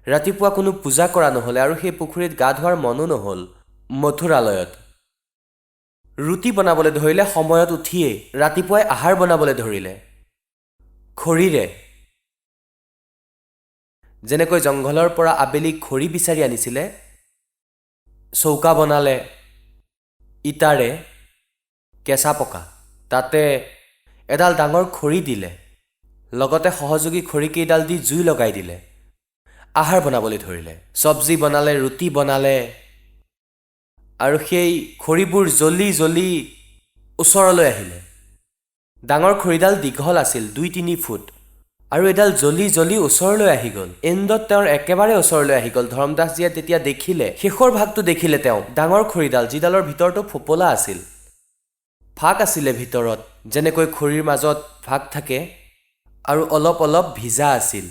ৰাতিপুৱা কোনো পূজা কৰা নহ'লে, আৰু সেই পুখুৰীত গা ধোৱাৰ মনো নহ'ল। মথুৰালয়ত ৰুটি বনাবলৈ ধৰিলে, সময়ত উঠিয়েই ৰাতিপুৱাই আহাৰ বনাবলৈ ধৰিলে খৰিৰে। যেনেকৈ জংঘলৰ পৰা আবেলি খৰি বিচাৰি আনিছিলে, চৌকা বনালে ইটাৰে, কেঁচা পকা, তাতে এডাল ডাঙৰ খৰি দিলে, লগতে সহযোগী খৰিকেইডাল দি জুই লগাই দিলে, আহাৰ বনাবলৈ ধৰিলে, চব্জি বনালে, ৰুটি বনালে। আৰু সেই খৰিবোৰ জ্বলি জ্বলি ওচৰলৈ আহিলে। ডাঙৰ খৰিডাল দীঘল আছিল 2-3 ফুট, আৰু এডাল জ্বলি জ্বলি ওচৰলৈ আহি গ'ল। এণ্ডত তেওঁৰ একেবাৰে ওচৰলৈ আহি গ'ল। ধৰমদাসজীয়ে তেতিয়া দেখিলে, শেষৰ ভাগটো দেখিলে তেওঁ, ডাঙৰ খৰিডাল যিডালৰ ভিতৰতো ফোপোলা আছিল, ফাক আছিলে ভিতৰত, যেনেকৈ খৰিৰ মাজত ফাক থাকে, আৰু অলপ অলপ ভিজা আছিল।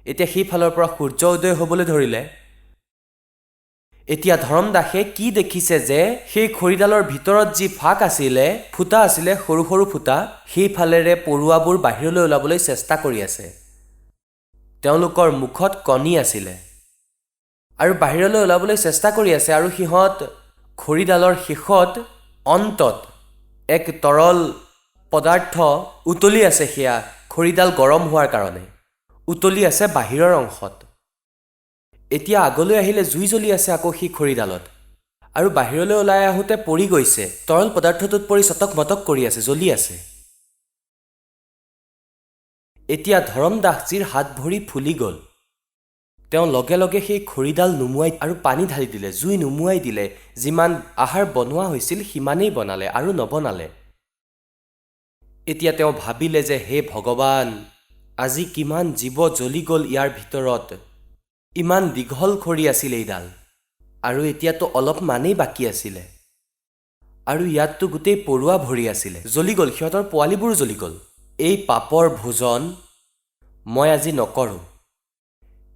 এতিয়া সেইফালৰ পৰা সূৰ্য উদয় হ'বলৈ ধৰিলে। এতিয়া ধৰমদাসে কি দেখিছে যে সেই খৰিডালৰ ভিতৰত যি ফাক আছিলে, ফুটা আছিলে, সৰু সৰু ফুটা, সেইফালেৰে পৰুৱাবোৰ বাহিৰলৈ ওলাবলৈ চেষ্টা কৰি আছে। তেওঁলোকৰ মুখত কণী আছিলে, আৰু বাহিৰলৈ ওলাবলৈ চেষ্টা কৰি আছে। আৰু সিহঁত খৰিডালৰ শেষত অন্তত এক তৰল পদাৰ্থ উতলি আছে, সেয়া খৰিডাল গৰম হোৱাৰ কাৰণে উতলি আছে বাহিৰৰ অংশত। এতিয়া আগলৈ আহিলে জুই জ্বলি আছে আকৌ সেই খৰিডালত। আৰু বাহিৰলৈ ওলাই আহোঁতে পৰি গৈছে। তৰল পদাৰ্থটোত পৰি চটক মটক কৰি আছে, জ্বলি আছে। এতিয়া ধৰম দাসজীৰ হাত ভৰি ফুলি গ'ল। তেওঁ লগে লগে সেই খৰিডাল নুমুৱাই আৰু পানী ঢালি দিলে, জুই নুমুৱাই দিলে। যিমান আহাৰ বনোৱা হৈছিল সিমানেই বনালে আৰু নবনালে। এতিয়া তেওঁ ভাবিলে যে হে ভগৱান, আজি কিমান জীৱ জ্বলি গ'ল ইয়াৰ ভিতৰত। ইমান দীঘল খৰি আছিল এইডাল, আৰু এতিয়াতো অলপমানেই বাকী আছিলে। আৰু ইয়াততো গোটেই পৰুৱা ভৰি আছিলে, জ্বলি গ'ল, সিহঁতৰ পোৱালিবোৰো জ্বলি গ'ল। এই পাপৰ ভোজন মই আজি নকৰোঁ।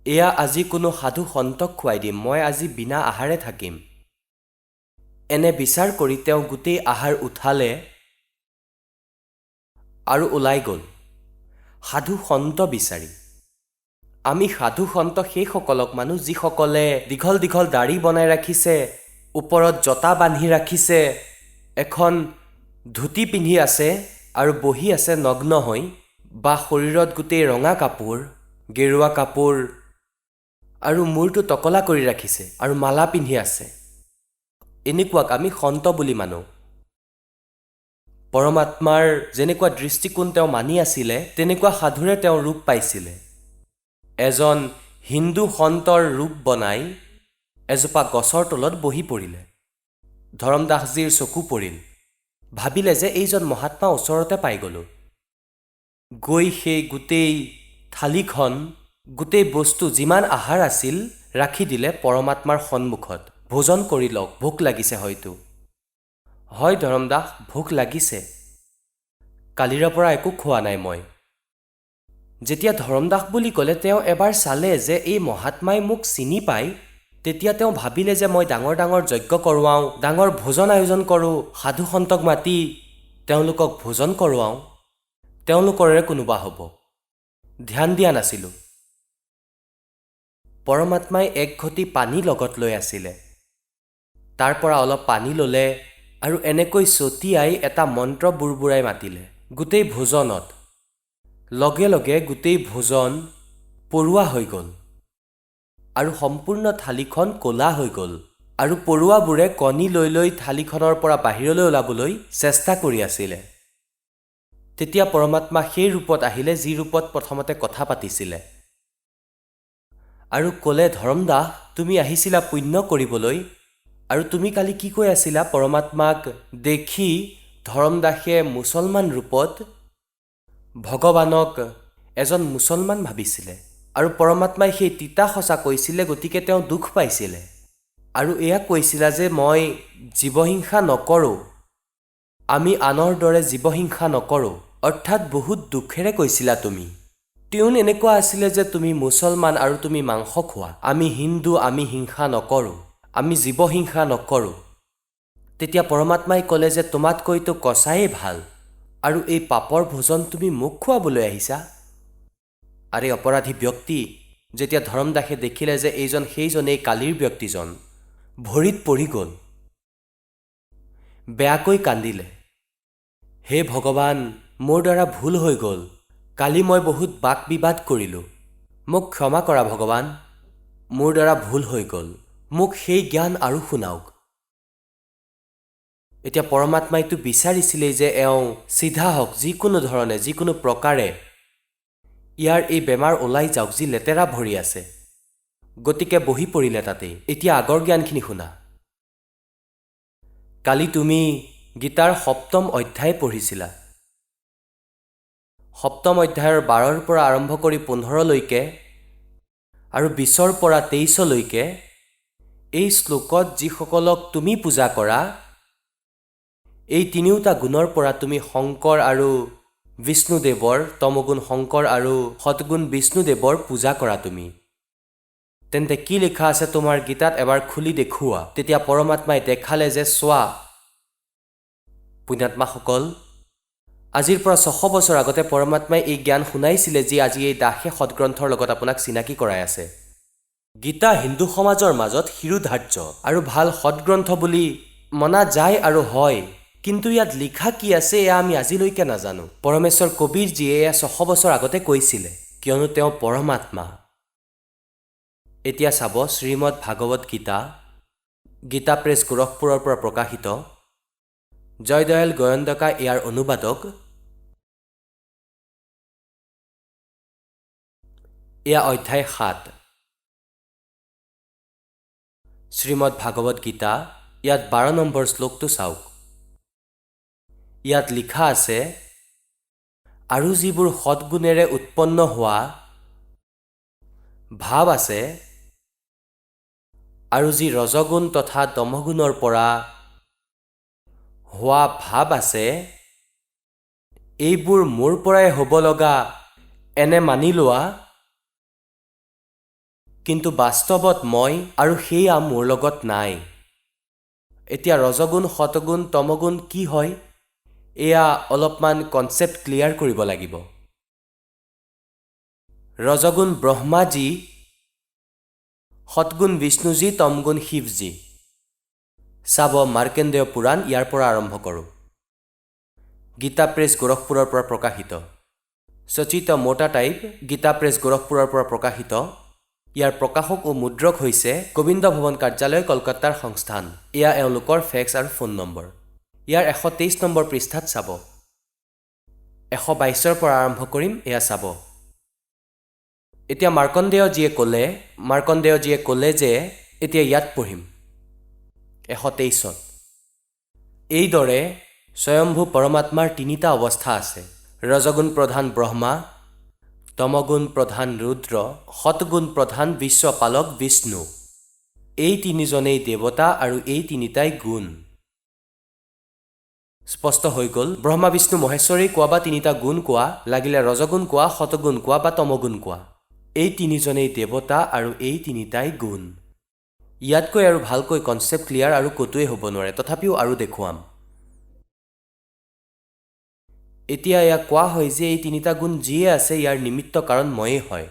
এয়া আজি কোনো সাধু সন্তক খুৱাই দিম, মই আজি বিনা আহাৰে থাকিম। এনে বিচাৰ কৰি তেওঁ গোটেই আহাৰ উঠালে আৰু ওলাই গ'ল সাধু সন্ত বিচাৰি। আমি সাধু সন্ত সেইসকলক মানুহ যিসকলে দীঘল দীঘল দাড়ি বনাই ৰাখিছে, ওপৰত জতা বান্ধি ৰাখিছে, এখন ধুতি পিন্ধি আছে আৰু বহি আছে নগ্ন হৈ, বা শৰীৰত গোটেই ৰঙা কাপোৰ, গেৰুৱা কাপোৰ আৰু মূৰটো টকলা কৰি ৰাখিছে আৰু মালা পিন্ধি আছে। এনেকুৱাক আমি সন্ত বুলি মানো। পৰমাত্মাৰ যেনেকুৱা দৃষ্টিকোণ তেওঁ মানি আছিলে, তেনেকুৱা সাধুৰে তেওঁ ৰূপ পাইছিলে। এজন হিন্দু সন্তৰ ৰূপ বনাই এজোপা গছৰ তলত বহি পৰিলে। ধৰম দাসজীৰ চকু পৰিল। ভাবিলে যে এইজন মহাত্মা ওচৰতে পাই গ'লোঁ। গৈ সেই গোটেই থালিখন, গোটেই বস্তু যিমান আহাৰ আছিল ৰাখি দিলে পৰমাত্মাৰ সন্মুখত। ভোজন কৰি লওক, ভোক লাগিছে হয়তো। হয় ধৰম দাস, ভোক লাগিছে। কালিৰে পৰা একো খোৱা নাই মই। যেতিয়া ধৰম দাস বুলি ক'লে তেওঁ এবাৰ চালে যে এই মহাত্মাই মোক চিনি পায়। তেতিয়া তেওঁ ভাবিলে যে মই ডাঙৰ ডাঙৰ যজ্ঞ কৰোৱাওঁ, ডাঙৰ ভোজন আয়োজন কৰোঁ, সাধু সন্তক মাতি তেওঁলোকক ভোজন কৰোৱাওঁ, তেওঁলোকৰে কোনোবা হ'ব। ধ্যান দিয়া নাছিলোঁ। পৰমাত্মাই এক ঘটি পানী লগত লৈ আছিলে। তাৰ পৰা অলপ পানী ল'লে আৰু এনেকৈ ছটিয়াই এটা মন্ত্ৰ বুৰবুৰাই মাতিলে গোটেই ভোজনত। লগে লগে গোটেই ভোজন পৰুৱা হৈ গ'ল আৰু সম্পূৰ্ণ থালিখন ক'লা হৈ গ'ল। আৰু পৰুৱাবোৰে কণী লৈ লৈ থালিখনৰ পৰা বাহিৰলৈ ওলাবলৈ চেষ্টা কৰি আছিলে। তেতিয়া পৰমাত্মা সেই ৰূপত আহিলে যি ৰূপত প্ৰথমতে কথা পাতিছিলে, আৰু ক'লে, ধৰম দাস, তুমি আহিছিলা পুণ্য কৰিবলৈ। আৰু তুমি কালি কি কৈ আছিলা? পৰমাত্মাক দেখি ধৰম দাসে মুছলমান ৰূপত ভগৱানক এজন মুছলমান ভাবিছিলে। আৰু পৰমাত্মাই সেই তিতা সঁচা কৈছিলে, গতিকে তেওঁ দুখ পাইছিলে। আৰু এয়া কৈছিলা যে মই জীৱহিংসা নকৰোঁ, আমি আনৰ দৰে জীৱহিংসা নকৰোঁ। অৰ্থাৎ বহুত দুখেৰে কৈছিলা তুমি। টিউন এনেকুৱা আছিলে যে তুমি মুছলমান আৰু তুমি মাংস খোৱা। আমি হিন্দু, আমি হিংসা নকৰোঁ, আমি জীৱহিংসা নকৰোঁ। তেতিয়া পৰমাত্মাই ক'লে যে তোমাতকৈতো কচায়ে ভাল, আৰু এই পাপৰ ভোজন তুমি মোক খুৱাবলৈ আহিছা। আৰে অপৰাধী ব্যক্তি! যেতিয়া ধৰম দাসে দেখিলে যে এইজন সেইজনেই কালিৰ ব্যক্তিজন, ভৰিত পৰি গ'ল, বেয়াকৈ কান্দিলে। হে ভগৱান, মোৰ দ্বাৰা ভুল হৈ গ'ল। কালি মই বহুত বাক বিবাদ কৰিলোঁ। মোক ক্ষমা কৰা ভগৱান, মোৰ দ্বাৰা ভুল হৈ গ'ল। মোক সেই জ্ঞান আৰু শুনাওক। এতিয়া পৰমাত্মাইতো বিচাৰিছিলেই যে এওঁ চিধা হওক, যিকোনো ধৰণে, যিকোনো প্ৰকাৰে ইয়াৰ এই বেমাৰ ওলাই যাওক, যি লেতেৰা ভৰি আছে। গতিকে বহি পৰিলে তাতেই। এতিয়া আগৰ জ্ঞানখিনি শুনা। কালি তুমি গীতাৰ ৭ম অধ্যায় পঢ়িছিলা। ৭ম অধ্যায়ৰ ১২ৰ পৰা আৰম্ভ কৰি ১৫লৈকে আৰু ২০ৰ পৰা ২৩লৈকে এই শ্লোকত যিসকলক তুমি পূজা কৰা, এই তিনিওটা গুণৰ পৰা তুমি শংকৰ আৰু বিষ্ণুদেৱৰ, তমগুণ শংকৰ আৰু সৎগুণ বিষ্ণুদেৱৰ পূজা কৰা তুমি। তেন্তে কি লিখা আছে তোমাৰ গীতাত এবাৰ খুলি দেখুওৱা। তেতিয়া পৰমাত্মাই দেখালে যে চোৱা পুণ্যাত্মাসকল, আজিৰ পৰা ৬০০ বছৰ আগতে পৰমাত্মাই এই জ্ঞান শুনাইছিলে যি আজি এই দাসে সৎগ্ৰন্থৰ লগত আপোনাক চিনাকি কৰাই আছে। গীতা হিন্দু সমাজৰ মাজত শিৰোধাৰ্য আৰু ভাল সৎগ্ৰন্থ বুলি মনা যায় আৰু হয়, কিন্তু ইয়াত লিখা কি আছে এয়া আমি আজিলৈকে নাজানো। পৰমেশ্বৰ কবীৰজীয়ে এয়া ৬০০ বছৰ আগতে কৈছিলে, কিয়নো তেওঁ পৰমাত্মা। এতিয়া চাব শ্ৰীমদ ভাগৱত গীতা গীতা প্ৰেছ গোৰখপুৰৰ পৰা প্ৰকাশিত জয়দয়াল গোয়ন্দকা ইয়াৰ অনুবাদক এয়া অধ্যায় ৭ শ্ৰীমদ ভাগৱত গীতা ইয়াত ১২ নম্বৰ শ্লোকটো চাওক ইয়াত লিখা আছে আৰু যিবোৰ সৎগুণেৰে উৎপন্ন হোৱা ভাৱ আছে আৰু যি ৰজগুণ তথা তমগুণৰ পৰা হোৱা ভাৱ আছে এইবোৰ মোৰ পৰাই হ'ব লগা এনে মানি লোৱা কিন্তু বাস্তৱত মই আৰু সেয়া মোৰ লগত নাই এতিয়া ৰজগুণ সতগুণ তমগুণ কি হয় এয়া অলপমান কনচেপ্ট ক্লিয়াৰ কৰিব লাগিব ৰজগুণ ব্ৰহ্মাজী সৎগুণ বিষ্ণুজী তমগুণ শিৱজী চাব মাৰ্কেন্দেয় পুৰাণ ইয়াৰ পৰা আৰম্ভ কৰোঁ গীতা প্ৰেছ গোৰখপুৰৰ পৰা প্ৰকাশিত সচিত মোটা টাইপ গীতা প্ৰেছ গোৰখপুৰৰ পৰা প্ৰকাশিত ইয়াৰ প্ৰকাশক ও মুদ্ৰক হৈছে গোবিন্দ ভৱন কাৰ্যালয় কলকাতাৰ সংস্থান এয়া এওঁলোকৰ ফেক্স আৰু ফোন নম্বৰ ইয়াৰ ১২৩ নম্বৰ পৃষ্ঠাত চাব ১২২ৰ পৰা আৰম্ভ কৰিম এয়া চাব এতিয়া মাৰ্কণ্ডেয়জীয়ে ক'লে যে এতিয়া ইয়াত পঢ়িম ১২৩ত এইদৰে স্বয়ম্ভু পৰমাত্মাৰ তিনিটা অৱস্থা আছে ৰজগুণ প্ৰধান ব্ৰহ্মা তমগুণ প্ৰধান ৰুদ্ৰ সৎগুণ প্ৰধান বিশ্বপালক বিষ্ণু এই তিনিজনেই দেৱতা আৰু এই তিনিটাই গুণ স্পষ্ট হৈ গ'ল ব্ৰহ্মা বিষ্ণু মহেশ্বৰী কোৱা বা তিনিটা গুণ কোৱা লাগিলে ৰজগুণ কোৱা সতগুণ কোৱা বা তমগুণ কোৱা এই তিনিজনেই দেৱতা আৰু এই তিনিটাই গুণ ইয়াতকৈ আৰু ভালকৈ কনচেপ্ট ক্লিয়াৰ আৰু ক'তোৱে হ'ব নোৱাৰে তথাপিও আৰু দেখুৱাম এতিয়া এয়া কোৱা হয় যে এই তিনিটা গুণ যিয়ে আছে ইয়াৰ নিমিত্ত কাৰণ ময়েই হয়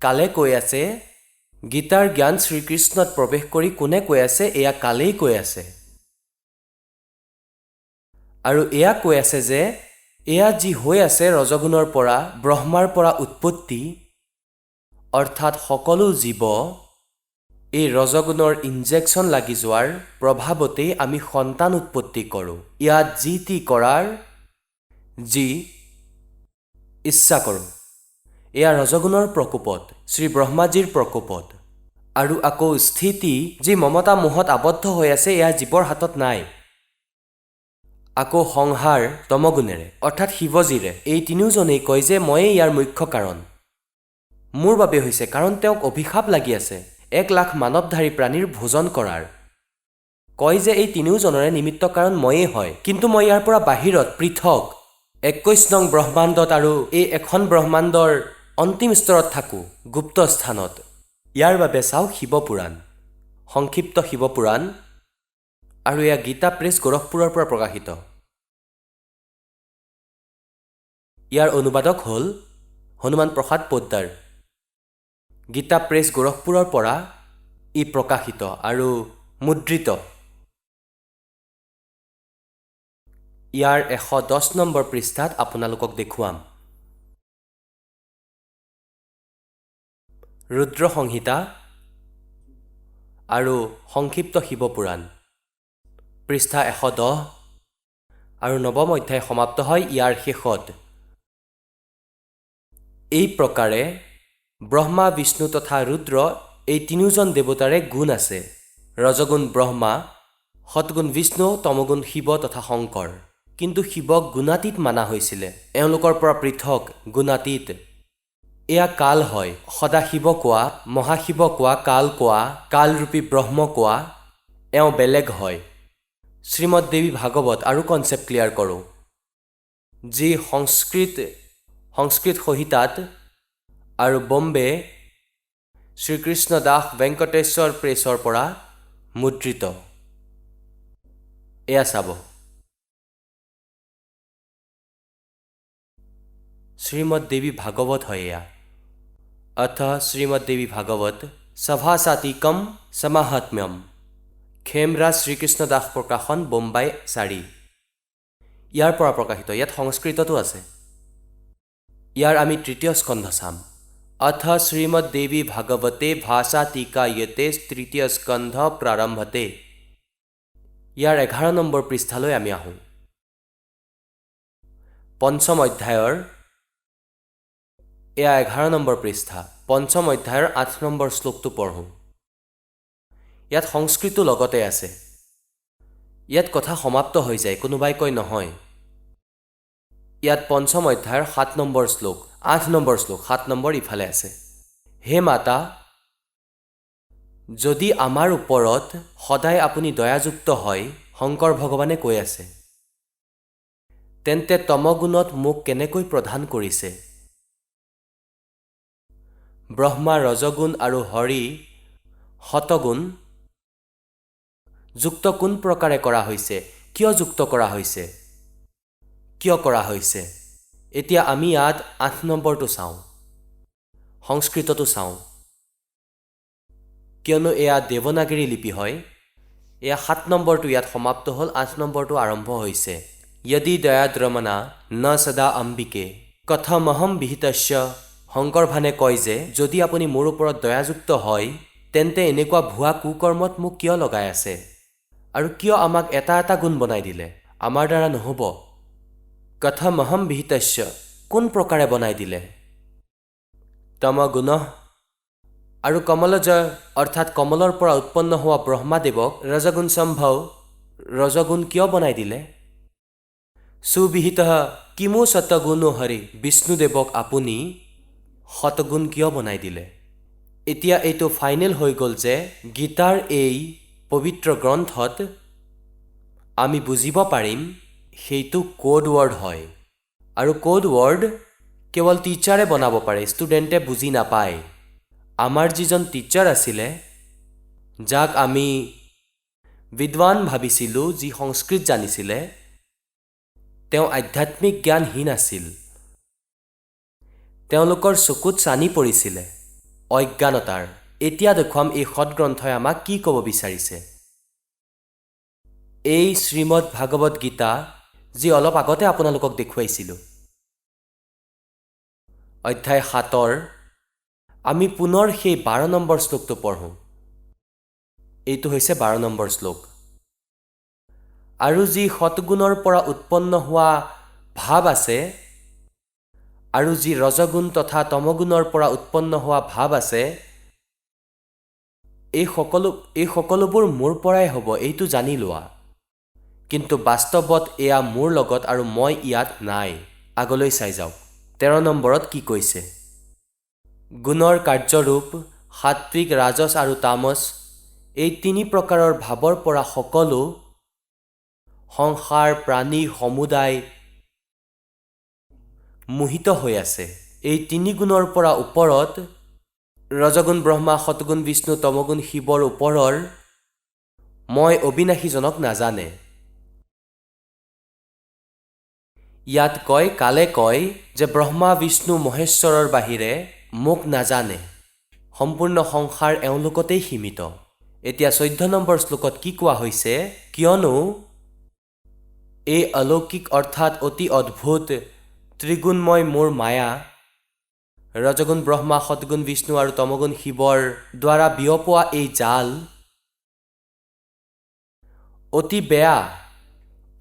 কালে কৈ আছে গীতাৰ জ্ঞান শ্ৰীকৃষ্ণত প্ৰৱেশ কৰি কোনে কৈ আছে এয়া কালেই কৈ আছে আৰু এয়া কৈ আছে যে এয়া যি হৈ আছে ৰজগুণৰ পৰা ব্ৰহ্মাৰ পৰা উৎপত্তি অৰ্থাৎ সকলো জীৱ এই ৰজগুণৰ ইনজেকশ্যন লাগি যোৱাৰ প্ৰভাৱতেই আমি সন্তান উৎপত্তি কৰোঁ ইয়াত যি টি কৰাৰ যি ইচ্ছা কৰোঁ এয়া ৰজগুণৰ প্ৰকোপত শ্ৰী ব্ৰহ্মাজীৰ প্ৰকোপত আৰু আকৌ স্থিতি যি মমতা মোহত আবদ্ধ হৈ আছে এয়া জীৱৰ হাতত নাই আকৌ সংহাৰ তমগুণেৰে অৰ্থাৎ শিৱজীৰে এই তিনিওজনেই কয় যে ময়েই ইয়াৰ মুখ্য কাৰণ মোৰ বাবে হৈছে কাৰণ তেওঁক অভিশাপ লাগি আছে ১,০০,০০০ মানৱধাৰী প্ৰাণীৰ ভোজন কৰাৰ কয় যে এই তিনিওজনৰে নিমিত্ত কাৰণ ময়েই হয় কিন্তু মই ইয়াৰ পৰা বাহিৰত পৃথক ২১ নং ব্ৰহ্মাণ্ডত আৰু এই এখন ব্ৰহ্মাণ্ডৰ অন্তিম স্তৰত থাকোঁ গুপ্ত স্থানত ইয়াৰ বাবে চাওক শিৱপুৰাণ সংক্ষিপ্ত শিৱপুৰাণ আৰু এয়া গীতা প্ৰেছ গোৰখপুৰৰ পৰা প্ৰকাশিত ইয়াৰ অনুবাদক হ'ল হনুমান প্ৰসাদ পোদ্দাৰ গীতা প্ৰেছ গোৰখপুৰৰ পৰা ই প্ৰকাশিত আৰু মুদ্ৰিত ইয়াৰ ১১০ নম্বৰ পৃষ্ঠাত আপোনালোকক দেখুৱাম ৰুদ্ৰ সংহিতা আৰু সংক্ষিপ্ত শিৱপুৰাণ পৃষ্ঠা ১১০ আৰু নৱম অধ্যায় সমাপ্ত হয় ইয়াৰ শেষত এই প্ৰকাৰে ব্ৰহ্মা বিষ্ণু তথা ৰুদ্ৰ এই তিনিওজন দেৱতাৰে গুণ আছে ৰজগুণ ব্ৰহ্মা সৎগুণ বিষ্ণু তমগুণ শিৱ তথা শংকৰ কিন্তু শিৱক গুণাতীত মানা হৈছিলে এওঁলোকৰ পৰা পৃথক গুণাতীত এয়া কাল হয় সদাশিৱ কোৱা মহাশিৱ কোৱা কালৰূপী ব্ৰহ্ম কোৱা এওঁ বেলেগ হয় শ্ৰীমদ দেৱী ভাগৱত আৰু কনচেপ্ট ক্লিয়াৰ কৰোঁ যি সংস্কৃত সহিতাত আৰু বম্বে শ্ৰীকৃষ্ণ দাস ভেংকটেশ্বৰ প্ৰেছৰ পৰা মুদ্ৰিত এয়া চাব শ্ৰীমদ দেৱী ভাগৱত হয় এয়া অথ শ্ৰীমদ দেৱী ভাগৱত সভাসাতিকম সমাহাত্ম্যম খেমৰাজ শ্ৰীকৃষ্ণ দাস প্ৰকাশন বোম্বাই ৪ ইয়াৰ পৰা প্ৰকাশিত ইয়াত সংস্কৃততো আছে ইয়াৰ আমি তৃতীয় স্কন্ধ চাম अथ श्रीमद्देवी भागवते भाषा टीकायते তৃতীয় স্কন্ধ প্ৰাৰম্ভতে। ইয়াৰ 11 নম্বৰ পৃষ্ঠালৈ আমি আহোঁ। পঞ্চম অধ্যায়ৰ এয়া 11 নম্বৰ পৃষ্ঠা। পঞ্চম অধ্যায়ৰ 8 নম্বৰ শ্লোকটো পঢ়োঁ। ইয়াত সংস্কৃতো লগতে আছে। ইয়াত কথা সমাপ্ত হৈ যায়, কোনোবাই কয় নহয়। ইয়াত পঞ্চম অধ্যায়ৰ 7 নম্বৰ শ্লোক, 8 নম্বৰ শ্লোক, 7 নম্বৰ ইফালে আছে। হে মাতা, যদি আমাৰ ওপৰত সদায় আপুনি দয়াযুক্ত হয়, শংকৰ ভগৱানে কৈ আছে, তেন্তে তমগুণত মোক কেনেকৈ প্ৰধান কৰিছে? ব্ৰহ্মা ৰজগুণ আৰু হৰি শতগুণ যুক্ত কোন প্ৰকাৰে কৰা হৈছে? কিয় যুক্ত কৰা হৈছে? কিয় কৰা হৈছে? এতিয়া আমি ইয়াত 8 নম্বৰটো চাওঁ, সংস্কৃতটো চাওঁ, কিয়নো এয়া দেৱনাগৰী লিপি হয়। এয়া 7 নম্বৰটো ইয়াত সমাপ্ত হ'ল, 8 নম্বৰটো আৰম্ভ হৈছে। यदि দয়াদ্ৰমনা ন সদা অম্বিকে কথমহম বিহিতস্য। শংকৰ ভানে কয় যে যদি আপুনি মোৰ ওপৰত দয়াযুক্ত হয়, তেন্তে এনেকুৱা ভুৱা কুকৰ্মত মোক কিয় লগাই আছে? আৰু কিয় আমাক এটা এটা গুণ বনাই দিলে? আমাৰ দ্বাৰা নহ'ব। কথমহম বিহিতস্য, কোন প্ৰকাৰে বনাই দিলে? তমগুণ আৰু কমলজ অৰ্থাৎ কমলৰ পৰা উৎপন্ন হোৱা ব্ৰহ্মাদেৱক ৰজগুণ সম্ভৱ, ৰজগুণ কিয় বনাই দিলে? সুবিহিত কিমু শতগুণো হৰি, বিষ্ণুদেৱক আপুনি শতগুণ কিয় বনাই দিলে? এতিয়া এইটো ফাইনেল হৈ গ'ল যে গীতাৰ এই পবিত্ৰ গ্ৰন্থত আমি বুজিব পাৰিম সেইটো কোড ৱৰ্ড হয়। আৰু কোড ৱৰ্ড কেৱল টিচাৰে বনাব পাৰে, ষ্টুডেণ্টে বুজি নাপায়। আমাৰ যিজন টিচাৰ আছিলে, যাক আমি বিদ্বান ভাবিছিলোঁ, যি সংস্কৃত জানিছিলে, তেওঁ আধ্যাত্মিক জ্ঞানহীন আছিল। তেওঁলোকৰ চকুত চানি পৰিছিলে অজ্ঞানতাৰ। এতিয়া দেখুৱাম এই সৎগ্ৰন্থই আমাক কি ক'ব বিচাৰিছে। এই শ্ৰীমদ ভাগৱত গীতা, যি অলপ আগতে আপোনালোকক দেখুৱাইছিলোঁ, অধ্যায় 7ৰ আমি পুনৰ সেই 12 নম্বৰ শ্লোকটো পঢ়োঁ। এইটো হৈছে 12 নম্বৰ শ্লোক। আৰু যি সৎগুণৰ পৰা উৎপন্ন হোৱা ভাৱ আছে, আৰু যি ৰজগুণ তথা তমগুণৰ পৰা উৎপন্ন হোৱা ভাৱ আছে, এই সকলোবোৰ মোৰ পৰাই হ'ব, এইটো জানি লোৱা। কিন্তু বাস্তৱত এয়া মোৰ লগত আৰু মই ইয়াত নাই। আগলৈ চাই যাওক। 13 নম্বৰত কি কৈছে? গুণৰ কাৰ্যৰূপ সাত্বিক, ৰাজস আৰু তামস, এই 3 প্ৰকাৰৰ ভাৱৰ পৰা সকলো সংসাৰ প্ৰাণী সমুদায় মোহিত হৈ আছে। এই 3 গুণৰ পৰা ওপৰত ৰজগুণ ব্ৰহ্মা, শতগুণ বিষ্ণু, তমগুণ শিৱৰ ওপৰৰ মই অবিনাশীজনক নাজানে। ইয়াত কয়, কালে কয় যে ব্ৰহ্মা বিষ্ণু মহেশ্বৰৰ বাহিৰে মোক নাজানে। সম্পূৰ্ণ সংসাৰ এওঁলোকতেই সীমিত। এতিয়া 14 নম্বৰ শ্লোকত কি কোৱা হৈছে? কিয়নো এই অলৌকিক অৰ্থাৎ অতি অদ্ভুত ত্ৰিগুণময় মোৰ মায়া, ৰজগুণ ব্ৰহ্মা, শতগুণ বিষ্ণু আৰু তমগুণ শিৱৰ দ্বাৰা বিয়পোৱা এই জাল অতি বেয়া,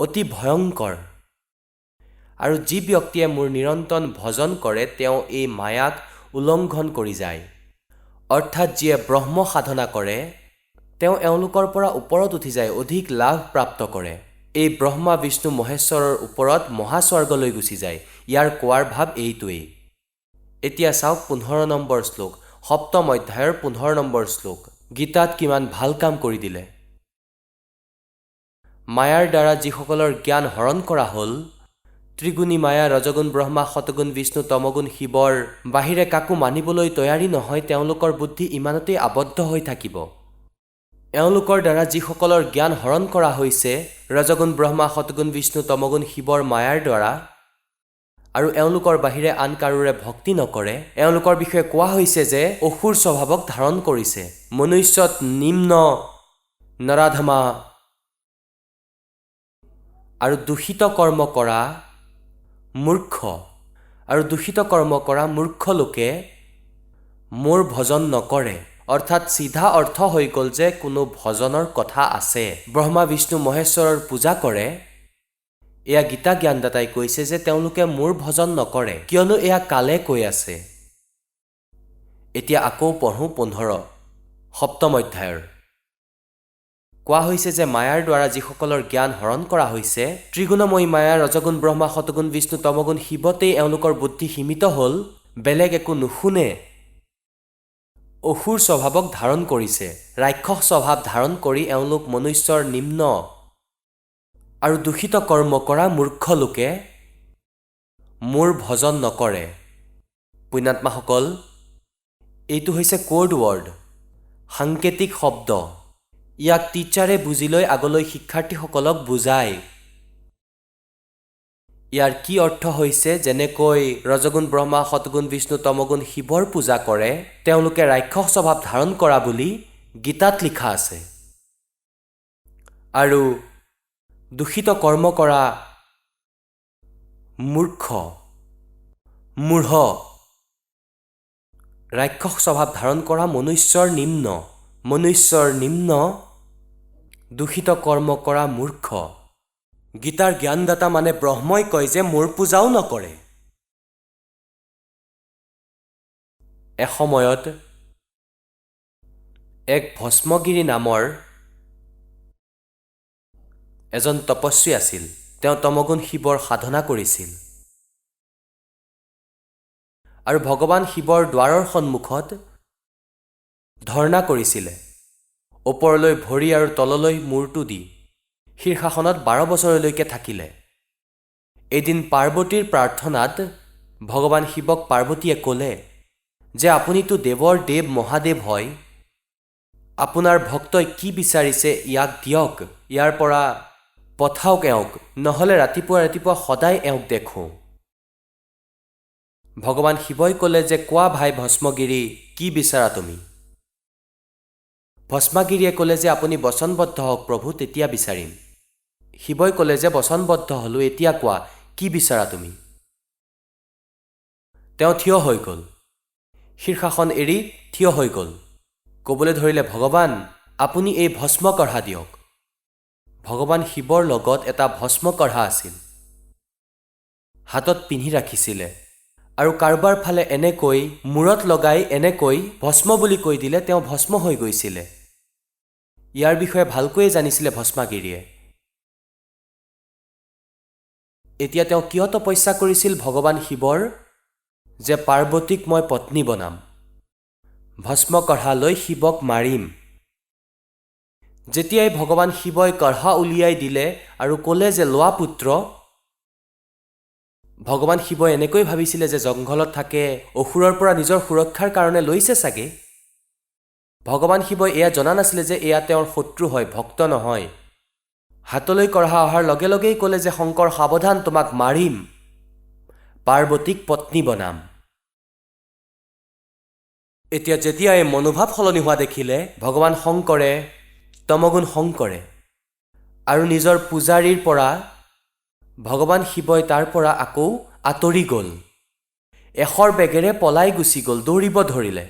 অতি ভয়ংকৰ। আৰু যি ব্যক্তিয়ে মোৰ নিৰন্তন ভজন কৰে, তেওঁ এই মায়াক উলংঘন কৰি যায়। অৰ্থাৎ যিয়ে ব্ৰহ্ম সাধনা কৰে, তেওঁ এওঁলোকৰ পৰা ওপৰত উঠি যায়, অধিক লাভ প্ৰাপ্ত কৰে। এই ব্ৰহ্মা বিষ্ণু মহেশ্বৰৰ ওপৰত মহাস্বৰ্গলৈ গুচি যায়। ইয়াৰ কোৱাৰ ভাৱ এইটোৱেই। এতিয়া চাওক 15 নম্বৰ শ্লোক, 7ম অধ্যায়ৰ 15 নম্বৰ শ্লোক। গীতাত কিমান ভাল কাম কৰি দিলে। মায়াৰ দ্বাৰা যিসকলৰ জ্ঞান হৰণ কৰা হ'ল, ত্ৰিগুণী মায়া, ৰজগুণ ব্ৰহ্মা, শতগুণ বিষ্ণু, তমগুণ শিৱৰ বাহিৰে কাকো মানিবলৈ তৈয়াৰী নহয়, তেওঁলোকৰ বুদ্ধি ইমানতেই আবদ্ধ হৈ থাকিব। এওঁলোকৰ দ্বাৰা যিসকলৰ জ্ঞান হৰণ কৰা হৈছে, ৰজগুণ ব্ৰহ্মা, শতগুণ বিষ্ণু, তমগুণ শিৱৰ মায়াৰ দ্বাৰা, আৰু এওঁলোকৰ বাহিৰে আন কাৰোৰে ভক্তি নকৰে, এওঁলোকৰ বিষয়ে কোৱা হৈছে যে অসুৰ স্বভাৱক ধাৰণ কৰিছে। মনুষ্যত নিম্ন নৰাধমা আৰু দূষিত কৰ্ম কৰা মূৰ্খ, আৰু দূষিত কৰ্ম কৰা মূৰ্খ লোকে মোৰ ভজন নকৰে অৰ্থাৎ চিধা অৰ্থ হৈ গ'ল যে কোনো ভজনৰ কথা আছে ব্ৰহ্মা বিষ্ণু মহেশ্বৰৰ পূজা কৰে এয়া গীতা জ্ঞানদাতাই কৈছে যে তেওঁলোকে মোৰ ভজন নকৰে কিয়নো এয়া কালে কৈ আছে এতিয়া আকৌ পঢ়ো 15 সপ্তম অধ্যায়ৰ কোৱা হৈছে যে মায়াৰ দ্বাৰা যিসকলৰ জ্ঞান হৰণ কৰা হৈছে ত্ৰিগুণময়ী মায়া ৰজগুণ ব্ৰহ্মা শতগুণ বিষ্ণু তমগুণ শিৱতেই এওঁলোকৰ বুদ্ধি সীমিত হ'ল বেলেগ একো নুশুনে অসুৰ স্বভাৱক ধাৰণ কৰিছে ৰাক্ষস স্বভাৱ ধাৰণ কৰি এওঁলোক মনুষ্যৰ নিম্ন আৰু দূষিত কৰ্ম কৰা মূৰ্খ লোকে মোৰ ভজন নকৰে পুণ্যাত্মাসকল এইটো হৈছে কোড ৱৰ্ড সাংকেতিক শব্দ ইয়াক টিচাৰে বুজি লৈ আগলৈ শিক্ষাৰ্থীসকলক বুজায় ইয়াৰ কি অৰ্থ হৈছে যেনেকৈ ৰজগুণ ব্ৰহ্মা শতগুণ বিষ্ণু তমগুণ শিৱৰ পূজা কৰে তেওঁলোকে ৰাক্ষস স্বভাৱ ধাৰণ কৰা বুলি গীতাত লিখা আছে আৰু দূষিত কৰ্ম কৰা মূৰ্খ মূঢ় ৰাক্ষস স্বভাৱ ধাৰণ কৰা মনুষ্যৰ নিম্ন দূষিত কৰ্ম কৰা মূৰ্খ গীতাৰ জ্ঞানদাতা মানে ব্ৰহ্মই কয় যে মোৰ পূজাও নকৰে এসময়ত এক ভস্মগিৰি নামৰ এজন তপস্বী আছিল তেওঁ তমগুণ শিৱৰ সাধনা কৰিছিল আৰু ভগৱান শিৱৰ দ্বাৰৰ সন্মুখত ধৰ্ণা কৰিছিলে ওপৰলৈ ভৰি আৰু তললৈ মূৰটো দি শীৰ্ষাসনত 12 বছৰলৈকে থাকিলে এদিন পাৰ্বতীৰ প্ৰাৰ্থনাত ভগৱান শিৱক পাৰ্বতীয়ে ক'লে যে আপুনিতো দেৱৰ দেৱ মহাদেৱ হয় আপোনাৰ ভক্তই কি বিচাৰিছে ইয়াক দিয়ক ইয়াৰ পৰা পঠাওক এওঁক নহ'লে ৰাতিপুৱা সদায় এওঁক দেখোঁ ভগৱান শিৱই ক'লে যে কোৱা ভাই ভস্মগিৰি কি বিচাৰা তুমি ভস্মগিৰিয়ে ক'লে যে আপুনি বচনবদ্ধ হওক প্ৰভু তেতিয়া বিচাৰিম শিৱই ক'লে যে বচনবদ্ধ হলো এতিয়া কোৱা কি বিচাৰা তুমি তেওঁ থিয় হৈ গ'ল শীৰ্ষাসন এৰি থিয় হৈ গ'ল ক'বলৈ ধৰিলে ভগৱান আপুনি এই ভস্ম কঢ়া দিয়ক ভগৱান শিৱৰ লগত এটা ভস্ম কঢ়া আছিল হাতত পিন্ধি ৰাখিছিলে আৰু কাৰোবাৰ ফালে এনেকৈ মূৰত লগাই এনেকৈ ভস্ম বুলি কৈ দিলে তেওঁ ভস্ম হৈ গৈছিলে ইয়াৰ বিষয়ে ভালকৈ জানিছিলে ভস্মগিৰিয়ে এতিয়া তেওঁ কিয় তপস্যা কৰিছিল ভগৱান শিৱৰ যে পাৰ্বতীক মই পত্নী বনাম ভস্ম কঢ়া লৈ শিৱক মাৰিম যেতিয়াই ভগৱান শিৱই কঢ়া উলিয়াই দিলে আৰু ক'লে যে লোৱা পুত্ৰ ভগৱান শিৱই এনেকৈ ভাবিছিলে যে জংঘলত থাকে অসুৰৰ পৰা নিজৰ সুৰক্ষাৰ কাৰণে লৈছে চাগে ভগৱান শিৱই এয়া জনা নাছিলে যে এয়া তেওঁৰ শত্ৰু হয় ভক্ত নহয় হাতলৈ কঢ়া অহাৰ লগে লগেই ক'লে যে শংকৰ সাৱধান তোমাক মাৰিম পাৰ্বতীক পত্নী বনাম এতিয়া যেতিয়া এই মনোভাৱ সলনি হোৱা দেখিলে ভগৱান শংকৰে তমগুণ শংকৰে আৰু নিজৰ পূজাৰীৰ পৰা ভগৱান শিৱই তাৰ পৰা আকৌ আঁতৰি গ'ল এশৰ বেগেৰে পলাই গুচি গ'ল দৌৰিব ধৰিলে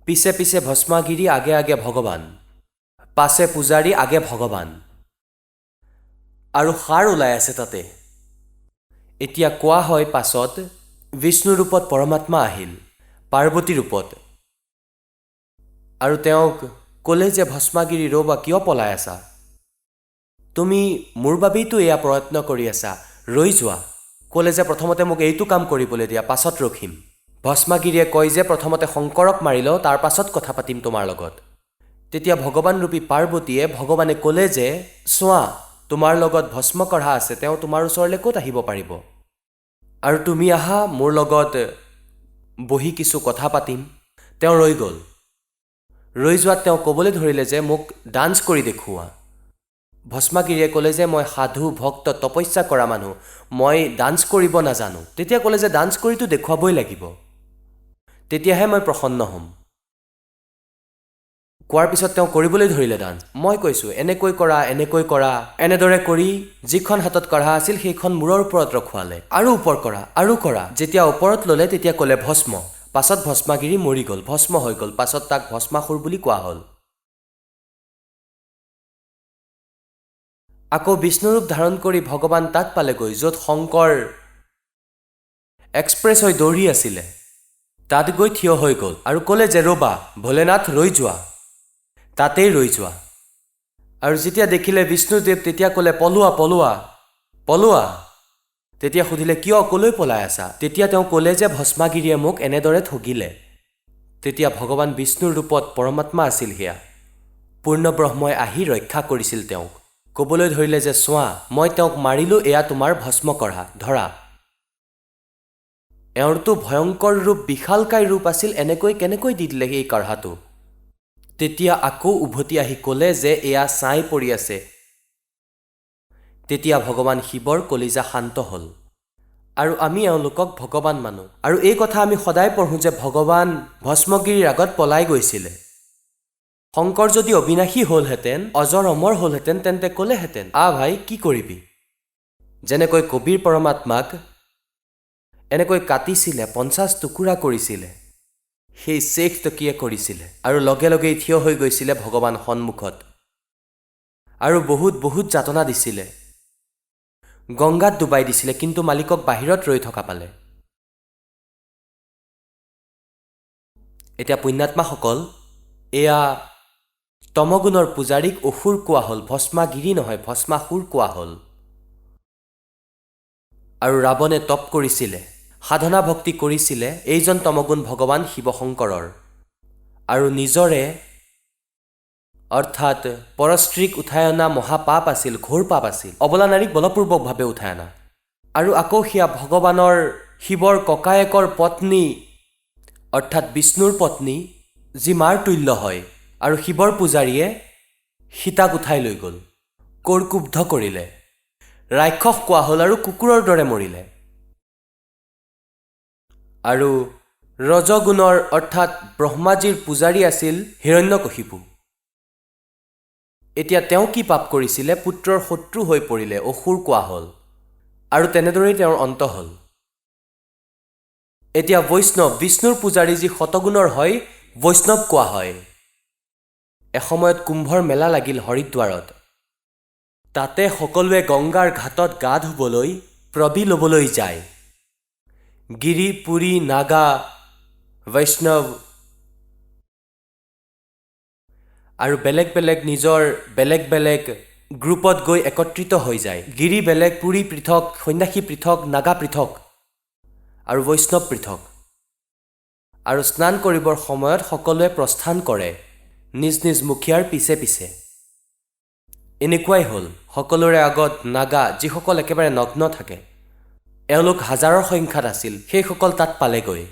পিছে পিছে ভস্মগিৰি আগে আগে ভগৱান পাছে পূজাৰী আগে ভগৱান আৰু সাৰ ওলাই আছে তাতে এতিয়া কোৱা হয় পাছত বিষ্ণু ৰূপত পৰমাত্মা আহিল পাৰ্বতী ৰূপত আৰু তেওঁক ক'লে যে ভস্মগিৰি ৰ'বা কিয় পলাই আছা তুমি মোৰ বাবেইতো এয়া প্ৰয়ত্ন কৰি আছা ৰৈ যোৱা ক'লে যে প্ৰথমতে মোক এইটো কাম কৰিবলৈ দিয়া পাছত ৰখিম ভস্মগিৰিয়ে কয় যে প্ৰথমতে শংকৰক মাৰি লওঁ তাৰ পাছত কথা পাতিম তোমাৰ লগত তেতিয়া ভগৱান ৰূপী পাৰ্বতীয়ে ভগৱানে ক'লে যে চোৱা তোমাৰ লগত ভস্ম কঢ়া আছে তেওঁ তোমাৰ ওচৰলৈ ক'ত আহিব পাৰিব আৰু তুমি আহা মোৰ লগত বহি কিছু কথা পাতিম তেওঁ ৰৈ গ'ল ৰৈ যোৱাত তেওঁ ক'বলৈ ধৰিলে যে মোক ডান্স কৰি দেখুওৱা ভস্মগিৰিয়ে ক'লে যে মই সাধু ভক্ত তপস্যা কৰা মানুহ মই ডান্স কৰিব নাজানো তেতিয়া ক'লে যে ডান্স কৰিতো দেখুৱাবই লাগিব তেতিয়াহে মই প্ৰসন্ন হ'ম কোৱাৰ পিছত তেওঁ কৰিবলৈ ধৰিলে ডান্স মই কৈছোঁ এনেকৈ কৰা এনেদৰে কৰি যিখন হাতত কঢ়া আছিল সেইখন মূৰৰ ওপৰত ৰখুৱালে আৰু ওপৰ কৰা যেতিয়া ওপৰত ল'লে তেতিয়া ক'লে ভস্ম পাছত ভস্মাগিৰি মৰি গ'ল, ভস্ম হৈ গ'ল, পাছত তাক ভস্মাসুৰ বুলি কোৱা হ'ল। আকৌ বিষ্ণুৰূপ ধাৰণ কৰি ভগৱান তাত পালেগৈ য'ত শংকৰ এক্সপ্ৰেছ হৈ দৌৰি আছিলে। তাত গৈ থিয় হৈ গ'ল আৰু ক'লে যে ৰ'বা ভোলেনাথ ৰৈ যোৱা, তাতেই ৰৈ যোৱা। আৰু যেতিয়া দেখিলে বিষ্ণুদেৱ তেতিয়া ক'লে পলোৱা পলোৱা পলোৱা। তেতিয়া সুধিলে কিয়, ক'লৈ পলাই আছা? তেতিয়া তেওঁ ক'লে যে ভস্মাগিৰিয়ে মোক এনেদৰে ঠগিলে। তেতিয়া ভগৱান বিষ্ণুৰ ৰূপত পৰমাত্মা আছিল সেয়া, পূৰ্ণ ব্ৰহ্মই আহি ৰক্ষা কৰিছিল তেওঁক। ক'বলৈ ধৰিলে যে চোৱা মই তেওঁক মাৰিলোঁ, এয়া তোমাৰ ভস্ম কৰা, ধৰা। এওঁৰতো ভয়ংকৰ ৰূপ, বিশালকায় ৰূপ আছিল, এনেকৈ কেনেকৈ দি দিলে এই কাঢ়াটো? তেতিয়া আকৌ উভতি আহি ক'লে যে এয়া ছাই পৰি আছে। তেতিয়া ভগৱান শিৱৰ কলিজা শান্ত হ'ল আৰু আমি এওঁলোকক ভগৱান মানো। আৰু এই কথা আমি সদায় পঢ়োঁ যে ভগৱান ভস্মগিৰিৰ আগত পলাই গৈছিলে। শংকৰ যদি অবিনাশী হ'লহেঁতেন, অজৰ অমৰ হ'লহেঁতেন, তেন্তে ক'লেহেঁতেন ভাই কি কৰিবি? যেনেকৈ কবিৰ পৰমাত্মাক এনেকৈ কাটিছিলে, 50 টুকুৰা কৰিছিলে, সেই শেষ টকীয়ে কৰিছিলে আৰু লগে লগেই থিয় হৈ গৈছিলে ভগৱান সন্মুখত আৰু বহুত বহুত যাতনা দিছিলে। গংগাত ডুবাই দিছিলে, কিন্তু মালিকক বাহিৰত ৰৈ থকা পালে। এতিয়া পুণ্যাত্মাসকল, এয়া তমগুণৰ পূজাৰীক অসুৰ কোৱা হ'ল, ভস্মাগিৰি নহয় ভস্মাসুৰ কোৱা হ'ল। আৰু ৰাৱণে তপ কৰিছিলে, সাধনা ভক্তি কৰিছিলে এইজন তমগুণ ভগৱান শিৱশংকৰৰ, আৰু নিজৰে অৰ্থাৎ পৰস্ত্ৰীক উঠাই অনা মহাপাপ আছিল, ঘোৰ পাপ আছিল, অবলা নাৰীক বলপূৰ্বকভাৱে উঠাই অনা। আৰু আকৌ সেয়া ভগৱানৰ শিৱৰ ককায়েকৰ পত্নী অৰ্থাৎ বিষ্ণুৰ পত্নী, যি মাৰ তুল্য হয়, আৰু শিৱৰ পূজাৰীয়ে সীতাক উঠাই লৈ গ'ল, কোৰকুব্ধ কৰিলে, ৰাক্ষস কোৱা হ'ল আৰু কুকুৰৰ দৰে মৰিলে। আৰু ৰজগুণৰ অৰ্থাৎ ব্ৰহ্মাজীৰ পূজাৰী আছিল হিৰণ্যকশিপু। এতিয়া তেওঁ কি পাপ কৰিছিলে? পুত্ৰৰ শত্ৰু হৈ পৰিলে, অসুৰ কোৱা হ'ল, আৰু তেনেদৰেই তেওঁৰ অন্ত হ'ল। এতিয়া বৈষ্ণৱ, বিষ্ণুৰ পূজাৰী যি শতগুণৰ হয়, বৈষ্ণৱ কোৱা হয়। এসময়ত কুম্ভৰ মেলা লাগিল হৰিদ্বাৰত। তাতে সকলোৱে গংগাৰ ঘাটত গা ধুবলৈ, প্ৰবি ল'বলৈ যায়। গিৰি, পুৰী, নাগা, বৈষ্ণৱ আৰু বেলেগ বেলেগ নিজৰ বেলেগ বেলেগ গ্ৰুপত গৈ একত্ৰিত হৈ যায়। গিৰি বেলেগ, পুৰী পৃথক, সন্ন্যাসী পৃথক, নাগা পৃথক আৰু বৈষ্ণৱ পৃথক। আৰু স্নান কৰিবৰ সময়ত সকলোৱে প্ৰস্থান কৰে নিজ নিজ মুখীয়াৰ পিছে পিছে। এনেকুৱাই হ'ল, সকলোৰে আগত নাগা, যিসকল একেবাৰে নগ্ন থাকে, এওঁলোক হাজাৰৰ সংখ্যাত আছিল, সেইসকল তাত পালেগৈ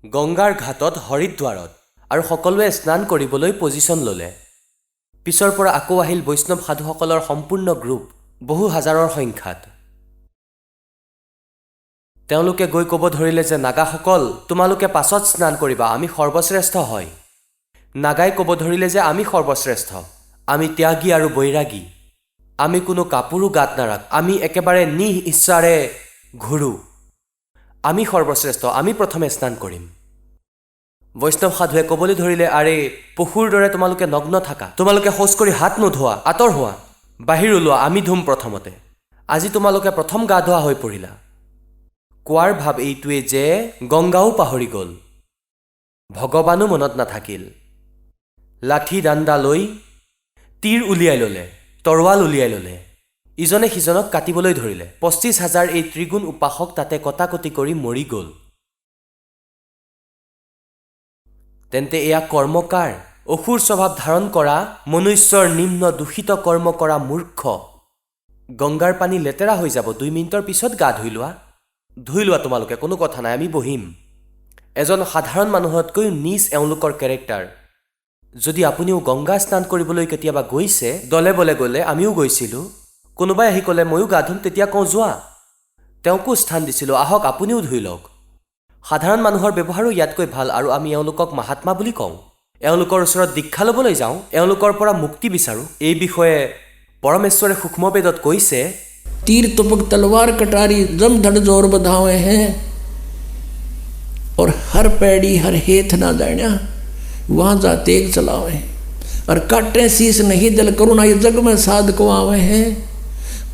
গংগাৰ ঘাটত হৰিদ্বাৰত, আৰু সকলোৱে স্নান কৰিবলৈ পজিশ্যন ল'লে। পিছৰ পৰা আকৌ আহিল বৈষ্ণৱ সাধুসকলৰ সম্পূৰ্ণ গ্ৰুপ, বহু হাজাৰৰ সংখ্যাত। তেওঁলোকে গৈ ক'ব ধৰিলে যে নাগাসকল তোমালোকে পাছত স্নান কৰিবা, আমি সৰ্বশ্ৰেষ্ঠ হয়। নাগাই ক'ব ধৰিলে যে আমি সৰ্বশ্ৰেষ্ঠ, আমি ত্যাগী আৰু বৈৰাগী, আমি কোনো কাপোৰো গাত নাৰাখ, আমি একেবাৰে নিঃ ইচ্ছাৰে ঘূৰো, আমি সৰ্বশ্ৰেষ্ঠ, আমি প্ৰথমে স্নান কৰিম। বৈষ্ণৱ সাধুৱে ক'বলৈ ধৰিলে আৰে পশুৰ দৰে তোমালোকে নগ্ন থাকা, তোমালোকে শৌচ কৰি হাত নোধোৱা, আঁতৰ হোৱা, বাহিৰ ওলোৱা, আমি ধুম প্ৰথমতে। আজি তোমালোকে প্ৰথম গা ধোৱা হৈ পৰিলা। কোৱাৰ ভাৱ এইটোৱে যে গংগাও পাহৰি গ'ল, ভগৱানো মনত নাথাকিল। লাঠি ডাণ্ডা লৈ তীৰ উলিয়াই ল'লে, তৰোৱাল উলিয়াই ল'লে, ইজনে সিজনক কাটিবলৈ ধৰিলে। 25,000 এই ত্ৰিগুণ উপাসক তাতে কটাকটি কৰি মৰি গ'ল। তেন্তে এয়া কৰ্মকাৰ, অসুৰ স্বভাৱ ধাৰণ কৰা, মনুষ্যৰ নিম্ন দূষিত কৰ্ম কৰা মূৰ্খ। গংগাৰ পানী লেতেৰা হৈ যাব, 2 মিনিটৰ পিছত গা ধুই লোৱা তোমালোকে, কোনো কথা নাই, আমি বহিম। এজন সাধাৰণ মানুহতকৈ নিজ এওঁলোকৰ কেৰেক্টাৰ। যদি আপুনিও গংগা স্নান কৰিবলৈ কেতিয়াবা গৈছে, দলে বলে গ'লে, আমিও গৈছিলোঁ, কোনোবাই আহি ক'লে ময়ো গা ধুম, তেতিয়া কওঁ যোৱা, তেওঁকো স্থান দিছিলোঁ, আহক আপুনিও ধুই লওক। সাধাৰণ মানুহৰ ব্যৱহাৰো ইয়াতকৈ ভাল, আৰু আমি এওঁলোকক মাহাত্মা বুলি কওঁ। এওঁলোকৰ ওচৰত দীক্ষা ল'বলৈ যাওঁ, এওঁলোকৰ পৰা মুক্তি বিচাৰোঁ। এই বিষয়ে পৰমেশ্বৰে সূক্ষ্মবেদত কৈছে, तीर तुपक तलवार कटारी जम धड़ जोर बधावे हैं और हर पैड़ी हर हेथ ना जाण्या वहाँ जा तेग चलावे और काटे शीस नहीं दिल करुणा ये जग में साध को आवे हैं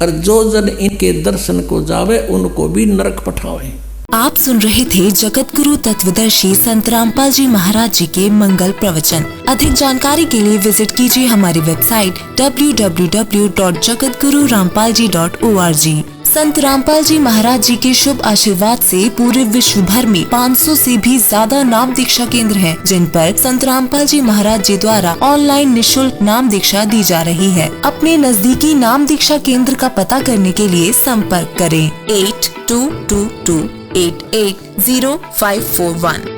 और जो जन इनके दर्शन को जावे उनको भी नरक पठावे। आप सुन रहे थे जगत गुरु तत्वदर्शी संत रामपाल जी महाराज जी के मंगल प्रवचन। अधिक जानकारी के लिए विजिट कीजिए हमारी वेबसाइट www.jagatgururampalji.org। संत रामपाल जी महाराज जी के शुभ आशीर्वाद से पूरे विश्व भर में 500 से भी ज्यादा नाम दीक्षा केंद्र हैं, जिन पर संत रामपाल जी महाराज जी द्वारा ऑनलाइन निशुल्क नाम दीक्षा दी जा रही है। अपने नजदीकी नाम दीक्षा केंद्र का पता करने के लिए संपर्क करें 8222880541।